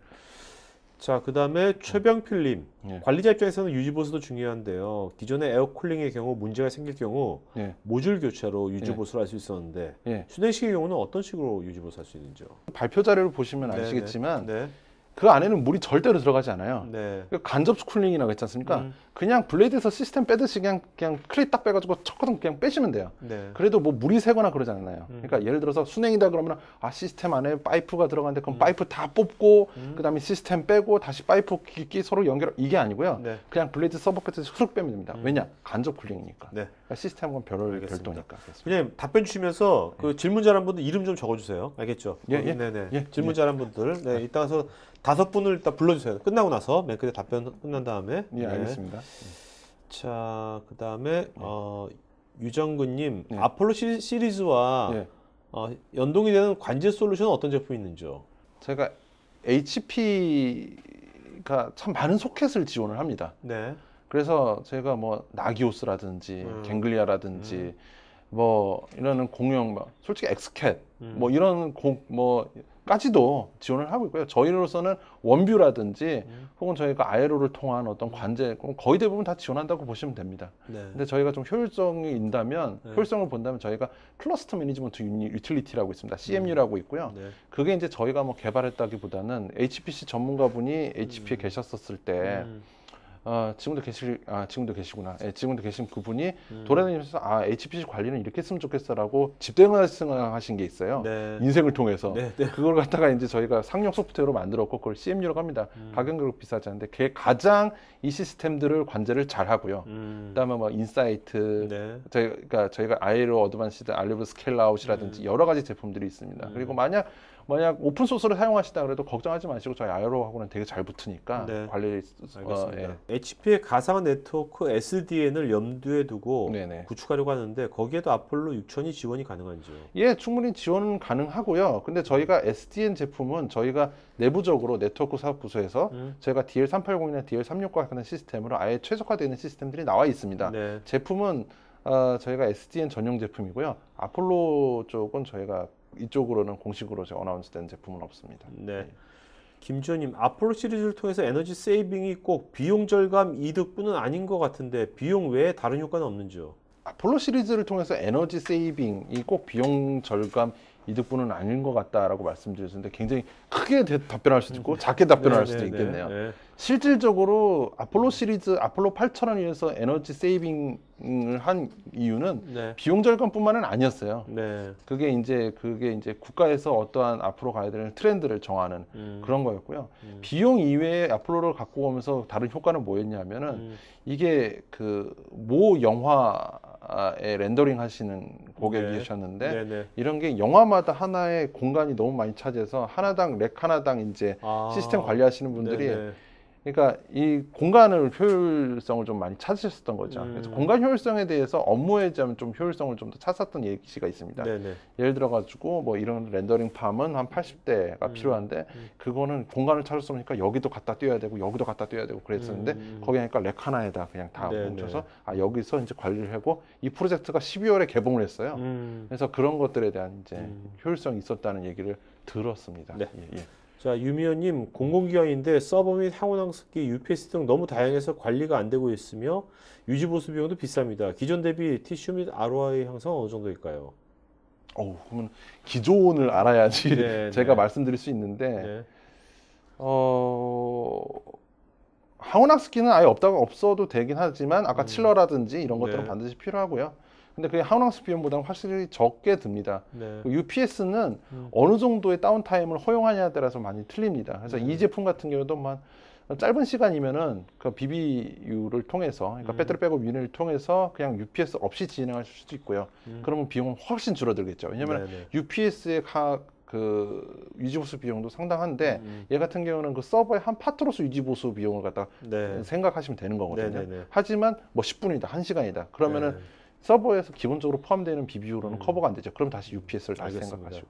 자, 그 다음에 최병필님. 예. 관리자 입장에서는 유지보수도 중요한데요. 기존의 에어쿨링의 경우 문제가 생길 경우 예. 모듈 교체로 유지보수를 할 수 있었는데 예. 순행식의 경우는 어떤 식으로 유지보수할 수 있는지요? 발표 자료를 보시면 네, 아시겠지만 네. 그 안에는 물이 절대로 들어가지 않아요. 네. 그러니까 간접 쿨링이라고 했지 않습니까? 그냥 블레이드에서 시스템 빼듯이 그냥 클립 딱 빼가지고 척거든 그냥 빼시면 돼요. 네. 그래도 뭐 물이 새거나 그러지 않아요. 그러니까 예를 들어서 순행이다 그러면 시스템 안에 파이프가 들어가는데 그럼 파이프 다 뽑고 그다음에 시스템 빼고 다시 파이프 끼 서로 연결 이게 아니고요. 네. 그냥 블레이드 서버 패드에서 훅 빼면 됩니다. 왜냐? 간접 쿨링이니까. 네. 그러니까 시스템은 별도니까. 그냥 답변 주시면서 그 질문 잘한 분들 이름 좀 적어주세요. 알겠죠? 예, 예. 네네. 예, 질문 예. 잘한 분들. 네. 이따가서 5분을 일단 불러주세요. 끝나고 나서 맨 끝에 답변 끝난 다음에. 예, 네. 알겠습니다. 자, 그 다음에 유정근님 네. 아폴로 시리즈와 예. 연동이 되는 관제 솔루션은 어떤 제품이 있는지요? 제가 HP가 참 많은 소켓을 지원을 합니다. 네. 그래서 제가 뭐 나기오스라든지 갱글리아라든지 뭐 이런 공용 뭐 솔직히 엑스캣 뭐 이런 까지도 지원을 하고 있고요. 저희로서는 원뷰라든지 혹은 저희가 아에로를 통한 어떤 관제 거의 대부분 다 지원한다고 보시면 됩니다. 네. 근데 저희가 좀 효율성이 있다면 네. 효율성을 본다면 저희가 클러스터 매니지먼트 유틸리티라고 있습니다. CMU라고 있고요. 네. 그게 이제 저희가 뭐 개발했다기보다는 HPC 전문가분이 HP에 계셨었을 때 지금도 계시구나. 예, 지금도 계신 그분이 돌아다니면서 HPC 관리는 이렇게 했으면 좋겠어라고 집대응하신 게 있어요. 네. 인생을 통해서. 네. 네. 그걸 갖다가 이제 저희가 상용 소프트웨어로 만들었고 그걸 CMU라고 합니다. 가격은 그렇게 비싸지 않은데 그게 가장 이 시스템들을 관제를 잘 하고요. 그다음에 뭐 인사이트, 네. 저희가 아이로 어드밴시드, 알리브 스케일아웃이라든지 여러 가지 제품들이 있습니다. 그리고 만약 오픈 소스를 사용하시다 그래도 걱정하지 마시고 저희 아이로하고는 되게 잘 붙으니까 네. 관리 알겠습니다. HP의 가상화 네트워크 SDN을 염두에 두고 네네. 구축하려고 하는데 거기에도 아폴로 6000이 지원이 가능한지요? 예, 충분히 지원은 가능하고요. 근데 저희가 SDN 제품은 저희가 내부적으로 네트워크 사업 부서에서 저희가 DL380이나 DL365 같은 시스템으로 아예 최적화되어 있는 시스템들이 나와 있습니다. 네. 제품은 저희가 SDN 전용 제품이고요. 아폴로 쪽은 저희가 이쪽으로는 공식으로 어나운스된 제품은 없습니다. 네. 김지현님, 아폴로 시리즈를 통해서 에너지 세이빙이 꼭 비용 절감 이득뿐은 아닌 것 같은데 비용 외에 다른 효과는 없는지요? 아폴로 시리즈를 통해서 에너지 세이빙이 꼭 비용 절감 이득분은 아닌 것 같다라고 말씀드렸는데 굉장히 크게 답변할 수도 있고 작게 답변할 수도 있겠네요. 실질적으로 아폴로 시리즈 아폴로 8000을 위해서 에너지 세이빙을 한 이유는 비용 절감뿐만은 아니었어요. 그게 이제 국가에서 어떠한 앞으로 가야 되는 트렌드를 정하는 그런 거였고요. 비용 이외에 아폴로를 갖고 오면서 다른 효과는 뭐였냐면은 이게 그 모 영화에 렌더링 하시는 고객이셨는데 이런 게 영화마다 하나의 공간이 너무 많이 차지해서 렉 하나당 이제 시스템 관리하시는 분들이 그러니까 이 공간을 효율성을 좀 많이 찾으셨던 거죠. 그래서 공간 효율성에 대해서 업무에 좀 효율성을 좀 더 찾았던 예시가 있습니다. 예를 들어 가지고 뭐 이런 렌더링 팜은 한 80대가 필요한데 그거는 공간을 찾았으니까 여기도 갖다 띄워야 되고 여기도 갖다 띄워야 되고 그랬었는데 거기 하니까 렉 하나에다 그냥 다 뭉쳐서 여기서 이제 관리를 하고 이 프로젝트가 12월에 개봉을 했어요. 그래서 그런 것들에 대한 이제 효율성이 있었다는 얘기를 들었습니다. 자, 유미연님, 공공기관인데 서버 및 항원항습기, UPS 등 너무 다양해서 관리가 안 되고 있으며 유지 보수 비용도 비쌉니다. 기존 대비 TCU 및 ROI 향상 어느 정도일까요? 그러면 기존을 알아야지 제가 말씀드릴 수 있는데 항원항습기는 아예 없어도 되긴 하지만 아까 칠러라든지 이런 것들은 반드시 필요하고요. 근데 그게 항원항습 비용보다는 확실히 적게 듭니다. UPS는 어느 정도의 다운타임을 허용하냐에 따라서 많이 틀립니다. 그래서 이 제품 같은 경우도 짧은 시간이면은 그 BBU를 통해서, 그러니까 배터리 백업 유닛을 통해서 그냥 UPS 없이 진행하실 수도 있고요. 그러면 비용은 훨씬 줄어들겠죠. 왜냐하면 UPS의 그 유지보수 비용도 상당한데 얘 같은 경우는 그 서버의 한 파트로서 유지보수 비용을 갖다 생각하시면 되는 거거든요. 하지만 뭐 10분이다, 1시간이다. 그러면은 서버에서 기본적으로 포함되는 BBU로는 커버가 안 되죠. 그럼 다시 UPS를 다시 생각하시고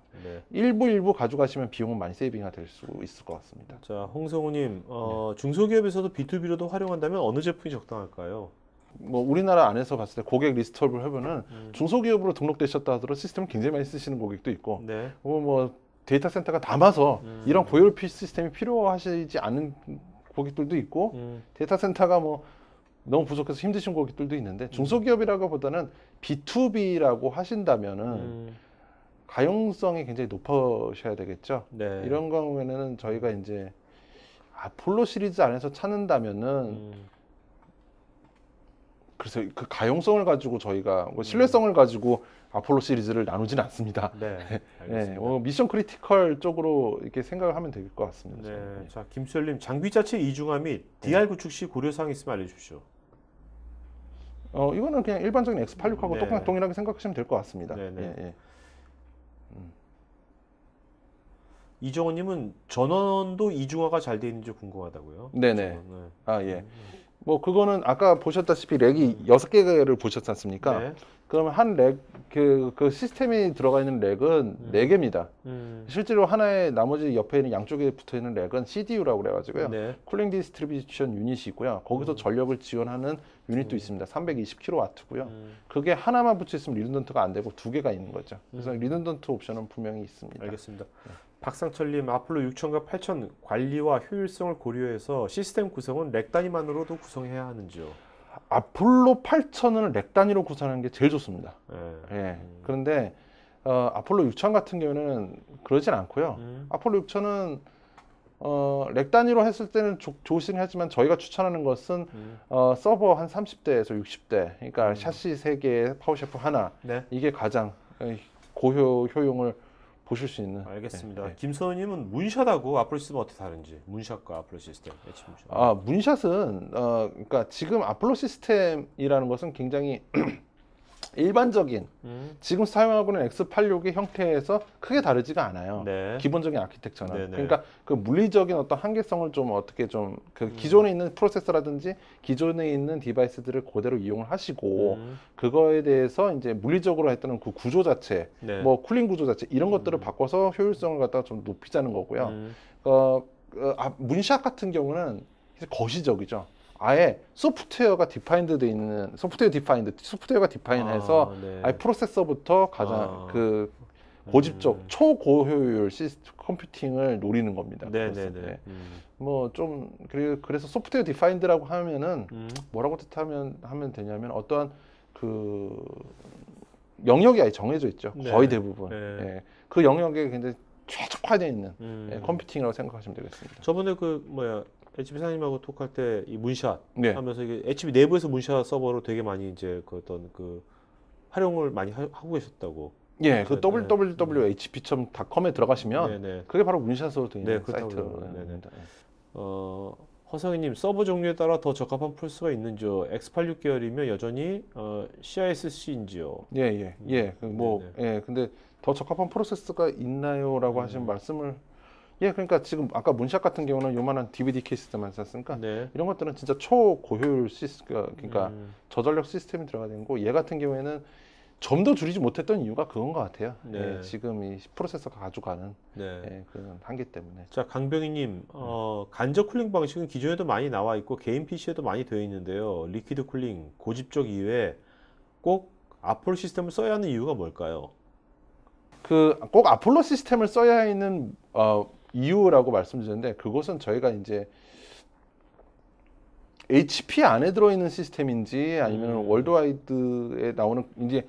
일부 가져가시면 비용은 많이 세이빙이 될 수 있을 것 같습니다. 자, 홍성우님, 중소기업에서도 B2B로도 활용한다면 어느 제품이 적당할까요? 뭐 우리나라 안에서 봤을 때 고객 리스트업을 해보면 중소기업으로 등록되셨다 하더라도 시스템을 굉장히 많이 쓰시는 고객도 있고 뭐 데이터 센터가 담아서 이런 고열피 시스템이 필요하시지 않은 고객들도 있고 데이터 센터가 뭐 너무 부족해서 힘드신 고객들도 있는데 중소기업이라고 보다는 B2B라고 하신다면은 가용성이 굉장히 높으셔야 되겠죠. 이런 경우에는 저희가 이제 아폴로 시리즈 안에서 찾는다면은 그래서 그 가용성을 가지고 저희가 신뢰성을 가지고 아폴로 시리즈를 나누진 않습니다. 미션 크리티컬 쪽으로 이렇게 생각을 하면 될 것 같습니다. 자, 김수열님, 장비 자체 이중화 및 DR 구축 시 고려사항 있으면 알려주십시오. 이거는 그냥 일반적인 X86하고 동일하게 생각하시면 될 것 같습니다. 이정원님은 전원도 이중화가 잘 돼 있는지 궁금하다고요? 뭐 그거는 아까 보셨다시피 렉이 6개를 보셨지 않습니까? 그러면 한 렉, 그 시스템이 들어가 있는 렉은 4개입니다. 실제로 하나의 나머지 옆에 있는 양쪽에 붙어 있는 렉은 CDU라고 그래가지고요. 쿨링 디스트리뷰션 유닛이 있고요. 거기서 전력을 지원하는 유닛도 있습니다. 320kW고요. 그게 하나만 붙여 있으면 리던던트가 안 되고 2개가 있는 거죠. 그래서 리던던트 옵션은 분명히 있습니다. 알겠습니다. 박상철님, 아폴로 6000과 8000 관리와 효율성을 고려해서 시스템 구성은 렉 단위만으로도 구성해야 하는지요? 아폴로 8000을 렉 단위로 구성하는 게 제일 좋습니다. 그런데 아폴로 6000 같은 경우는 그러진 않고요. 아폴로 6000은 렉 단위로 했을 때는 좋으시긴 하지만 저희가 추천하는 것은 서버 한 30대에서 60대, 그러니까 샤시 3개, 파워셰프 하나, 이게 가장 고효용을 보실 수 있는. 알겠습니다. 김선우님은 문샷하고 아폴로 시스템 어떻게 다른지, 문샷과 아폴로 시스템. 문샷은 그러니까 지금 아폴로 시스템이라는 것은 굉장히 일반적인 지금 사용하고 있는 X86의 형태에서 크게 다르지가 않아요. 기본적인 아키텍처는. 그러니까 그 물리적인 어떤 한계성을 좀 어떻게 좀 그 기존에 있는 프로세서라든지 기존에 있는 디바이스들을 그대로 이용을 하시고 그거에 대해서 이제 물리적으로 했던 그 구조 자체, 뭐 쿨링 구조 자체 이런 것들을 바꿔서 효율성을 갖다가 좀 높이자는 거고요. 문샷 같은 경우는 거시적이죠. 아예 소프트웨어가 디파인드 돼 있는 소프트웨어가 디파인해서 아예 프로세서부터 가장 그 고집적 초고효율 컴퓨팅을 노리는 겁니다. 뭐 좀 그래서 소프트웨어 디파인드라고 하면은 뭐라고 뜻하면 하면 되냐면 어떠한 그 영역이 아예 정해져 있죠. 네. 거의 대부분. 네. 예. 그 영역에 굉장히 최적화되어 있는 예, 컴퓨팅이라고 생각하시면 되겠습니다. 저번에 그 뭐야 HP 사장님하고 톡할 때 이 문샷 네. 하면서 이게 HP 내부에서 문샷 서버로 되게 많이 이제 그 어떤 그 활용을 많이 하고 계셨다고. 예, 그 네. www.hp.com에 들어가시면 네네. 그게 바로 문샷으로 되어 있는 네, 그렇다고 사이트입니다. 허성희님 서버 종류에 따라 더 적합한 플스가 있는지요? X86 계열이면 여전히 CISC인지요? 예, 예, 예. 뭐, 네네. 예, 근데 더 적합한 프로세스가 있나요?라고 하시는 말씀을, 예, 그러니까 지금 아까 문샷 같은 경우는 요만한 DVD 케이스만 썼으니까 네. 이런 것들은 진짜 초고효율 그러니까 저전력 시스템이 들어가 되는 거고, 얘 같은 경우에는 좀 더 줄이지 못했던 이유가 그건 것 같아요. 네. 예, 지금 이 프로세서가 가져가는 네. 예, 그런 한계 때문에. 자, 강병희님, 간접 쿨링 방식은 기존에도 많이 나와 있고 개인 PC에도 많이 되어 있는데요. 리퀴드 쿨링, 고집적 이외에 꼭 아폴로 시스템을 써야 하는 이유가 뭘까요? 그 꼭 아폴로 시스템을 써야 하는 이유라고 말씀드렸는데, 그것은 저희가 이제 HP 안에 들어있는 시스템인지 아니면 월드와이드에 나오는 이제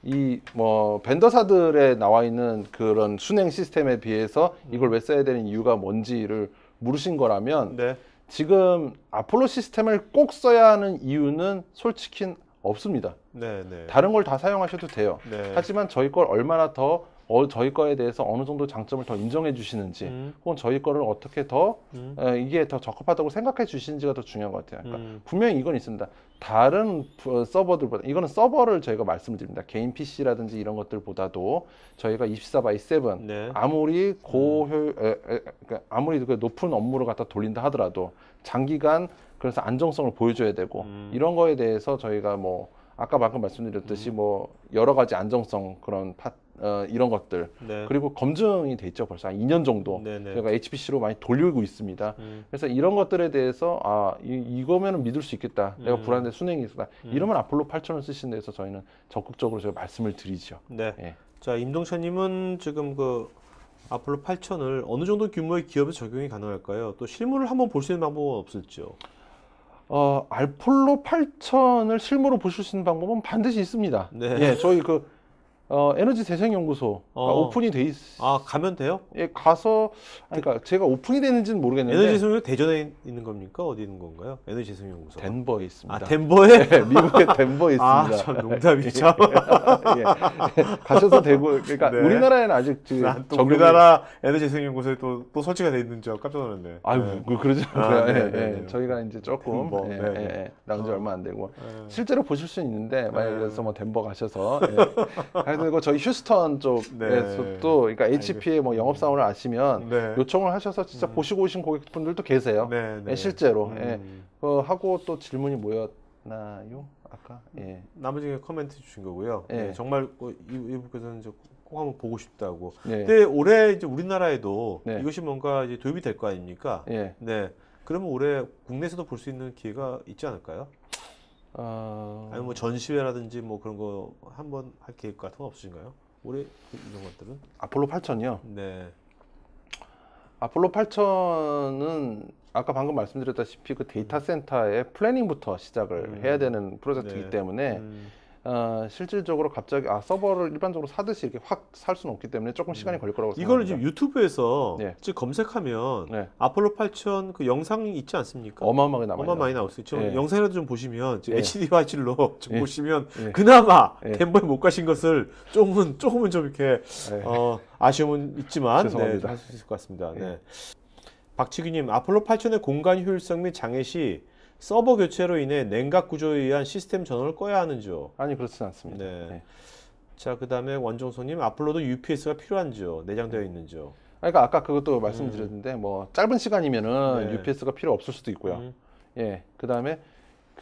이 뭐 벤더사들에 나와 있는 그런 순행 시스템에 비해서 이걸 왜 써야 되는 이유가 뭔지를 물으신 거라면, 네. 지금 아폴로 시스템을 꼭 써야 하는 이유는 솔직히 없습니다. 네, 네. 다른 걸 다 사용하셔도 돼요. 네. 하지만 저희 걸 얼마나 더 저희 거에 대해서 어느 정도 장점을 더 인정해 주시는지, 혹은 저희 거를 어떻게 더 이게 더 적합하다고 생각해 주시는지가 더 중요한 것 같아요. 그러니까 분명히 이건 있습니다. 다른 서버들보다, 이거는 서버를 저희가 말씀드립니다. 개인 PC라든지 이런 것들보다도 저희가 24x7 네. 아무리 그러니까 아무리 그 높은 업무를 갖다 돌린다 하더라도 장기간 그래서 안정성을 보여줘야 되고, 이런 거에 대해서 저희가 뭐 아까 방금 말씀드렸듯이 뭐 여러 가지 안정성 그런 이런 것들, 네. 그리고 검증이 돼 있죠. 벌써 한 2년 정도 네네. 저희가 HPC로 많이 돌리고 있습니다. 그래서 이런 것들에 대해서 이거면은 믿을 수 있겠다. 내가 불안한데 순행이 있다. 이러면 아폴로 8000을 쓰신 데서 저희는 적극적으로 제가 말씀을 드리죠. 네. 예. 자, 임동찬님은 지금 그 아폴로 8000을 어느 정도 규모의 기업에 적용이 가능할까요? 또 실물을 한번 볼 수 있는 방법은 없을지요? 아폴로 8000을 실무로 보실 수 있는 방법은 반드시 있습니다. 네. 예, 저희 그 에너지 재생연구소 오픈이 돼 가면 돼요? 예, 가서 그러니까 제가 오픈이 되는지는 모르겠는데 에너지 재생연구소 대전에 있는 겁니까? 어디 있는 건가요? 에너지 재생연구소. 덴버에 있습니다. 덴버에? 네, 미국의 덴버에 있습니다. 참 농담이 참. 예. 가셔서 되고, 그러니까 네. 우리나라에는 아직 또 우리나라 에너지 재생연구소에 또 설치가 돼 있는 줄 깜짝 놀랐네. 아유, 네. 그러지 않고요. 네, 예, 네, 예. 네. 저희가 이제 조금 덴버, 네. 나온 지 얼마 안 되고 실제로 보실 수는 있는데, 만약에 그래서 뭐 덴버 가셔서 그리고 저희 휴스턴 쪽에서도 그러니까 HP의 뭐 영업 사원을 아시면 네. 요청을 하셔서 진짜 보시고 오신 고객분들도 계세요. 네, 네. 예, 실제로. 하고 또 질문이 뭐였나요? 아까 나머지 커멘트 주신 거고요. 예. 네, 정말 이분께서는 꼭 한번 보고 싶다고. 네. 근데 올해 이제 우리나라에도 네. 이것이 뭔가 이제 도입이 될 거 아닙니까? 예. 네. 그러면 올해 국내에서도 볼 수 있는 기회가 있지 않을까요? 아니면 뭐 전시회라든지 뭐 그런 거 한번 할 계획 같은 거 없으신가요? 올해 이런 것들은? 아폴로 8000이요. 네. 아폴로 8000은 아까 방금 말씀드렸다시피 그 데이터 센터의 플래닝부터 시작을 해야 되는 프로젝트이기 네. 때문에 실질적으로 갑자기 서버를 일반적으로 사듯이 이렇게 확 살 수는 없기 때문에 조금 시간이 걸릴 거라고 이거를 생각합니다. 지금 유튜브에서 네. 지금 검색하면 네. 아폴로 8000 그 영상이 있지 않습니까? 어마어마하게 남아요. 어마어마하게 나올 수 있죠. 예. 영상이라도 좀 보시면 지금 예. HD 화질로 좀 예. 보시면 예. 그나마 예. 덴버에 못 가신 것을 조금은 좀 이렇게 네. 아쉬움은 있지만 죄송합니다. 할 수 있을 것 같습니다. 예. 네. 박치규님, 아폴로 8000의 공간 효율성 및 장애 시 서버 교체로 인해 냉각 구조에 의한 시스템 전원을 꺼야 하는지요? 아니 그렇진 않습니다. 네. 네. 자, 그 다음에 원종소님, 아폴로도 UPS가 필요한지요? 내장되어 있는지요? 그러니까 아까 그것도 말씀드렸는데 뭐 짧은 시간이면은 네. UPS가 필요 없을 수도 있고요. 예. 그다음에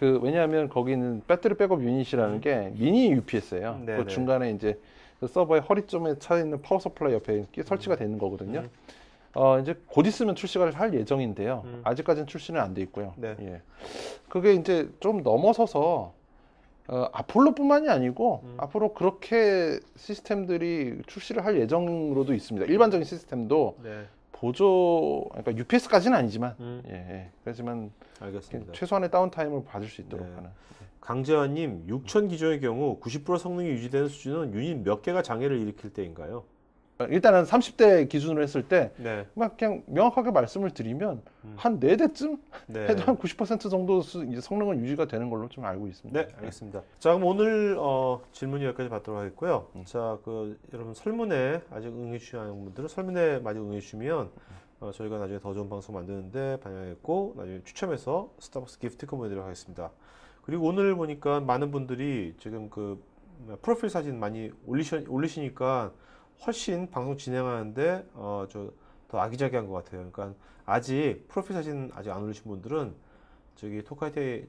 왜냐하면 거기는 배터리 백업 유닛이라는 게 미니 UPS예요. 네, 그 네. 중간에 이제 그 서버의 허리점에 차 있는 파워 서플라이 옆에 설치가 되는 거거든요. 이제 곧 있으면 출시를 할 예정인데요. 아직까지는 출시는 안 돼 있고요. 네. 예. 그게 이제 좀 넘어서서 아폴로뿐만이 아니고 앞으로 그렇게 시스템들이 출시를 할 예정으로도 있습니다. 일반적인 시스템도 네. 그러니까 UPS까지는 아니지만, 예. 그렇지만 알겠습니다. 최소한의 다운타임을 받을 수 있도록 네. 하는. 강재환님, 6천 기종의 경우 90% 성능이 유지되는 수준은 유닛 몇 개가 장애를 일으킬 때인가요? 일단은 30대 기준으로 했을 때 네. 막 그냥 명확하게 말씀을 드리면 한 4대쯤 네. 해도 한 90% 정도 이제 성능은 유지가 되는 걸로 좀 알고 있습니다. 네, 알겠습니다. 자, 그럼 오늘 질문 여기까지 받도록 하겠고요. 자, 여러분 설문에 아직 응해 주시지 않은 분들은 설문에 많이 응해 주시면 저희가 나중에 더 좋은 방송 만드는데 반영했고 나중에 추첨해서 스타벅스 기프트콘 보내드리도록 하겠습니다. 그리고 오늘 보니까 많은 분들이 지금 프로필 사진 많이 올리시니까 훨씬 방송 진행하는데 더 아기자기한 것 같아요. 그러니까 아직 프로필 사진 아직 안 올리신 분들은 저기 토카이테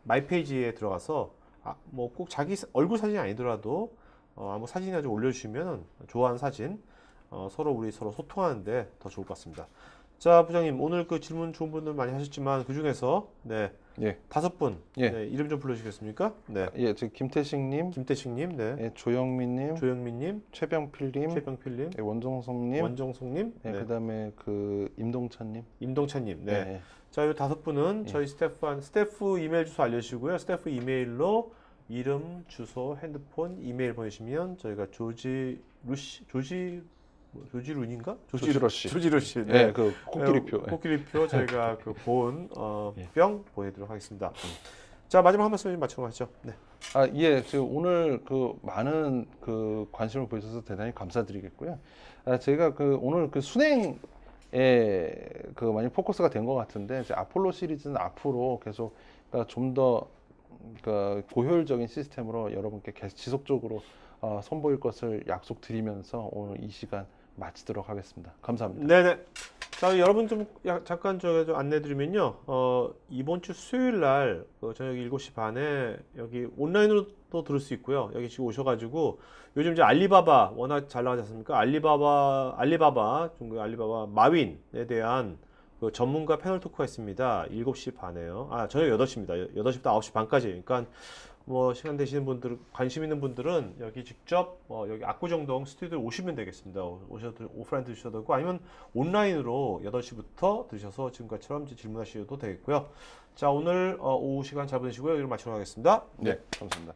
마이 페이지에 들어가서 뭐 꼭 자기 얼굴 사진이 아니더라도 아무 사진이나 좀 올려주시면 좋아하는 사진 우리 서로 소통하는데 더 좋을 것 같습니다. 자, 부장님 오늘 질문 좋은 분들 많이 하셨지만 그 중에서 네. 예. 5분 예. 네, 이름 좀 불러주시겠습니까? 네. 예, 저 김태식님, 김태식님, 네. 예, 조영민님, 조영민님, 최병필님, 최병필님, 예, 원정성님, 원정송님, 예, 네. 그다음에 임동찬님, 임동찬님, 네. 예, 자, 이 5분은 저희 스태프 이메일 주소 알려주시고요. 스태프 이메일로 이름, 주소, 핸드폰, 이메일 보내시면 저희가 조지룬인가? 조지러시. 조지러시. 네, 그 코끼리표. 코끼리표 저희가 본 예. 뿅 보내드리도록 하겠습니다. 자, 마지막 한 말씀 좀 마치고 가시죠. 네. 예, 오늘 많은 관심을 보여주셔서 대단히 감사드리겠고요. 저희가 오늘 순행에 많이 포커스가 된 것 같은데 이제 아폴로 시리즈는 앞으로 계속 좀 더 고효율적인 시스템으로 여러분께 계속 지속적으로 선보일 것을 약속드리면서 오늘 이 시간 마치도록 하겠습니다. 감사합니다. 네네. 자, 여러분 잠깐 좀 안내드리면요. 이번 주 수요일 날 저녁 7시 반에 여기 온라인으로도 들을 수 있고요. 여기 지금 오셔가지고 요즘 이제 알리바바 워낙 잘 나가지 않습니까? 알리바바 마윈에 대한 전문가 패널 토크가 있습니다. 7시 반에요. 저녁 8시입니다. 8시부터 9시 반까지. 그러니까 뭐 시간 되시는 분들, 관심 있는 분들은 여기 직접 여기 압구정동 스튜디오에 오시면 되겠습니다. 오프라인 들으셔도 되고 아니면 온라인으로 8시부터 들으셔서 지금까지처럼 질문하셔도 되겠고요. 자, 오늘 오후 시간 잘 보내시고요. 여기를 마치도록 하겠습니다. 네, 감사합니다.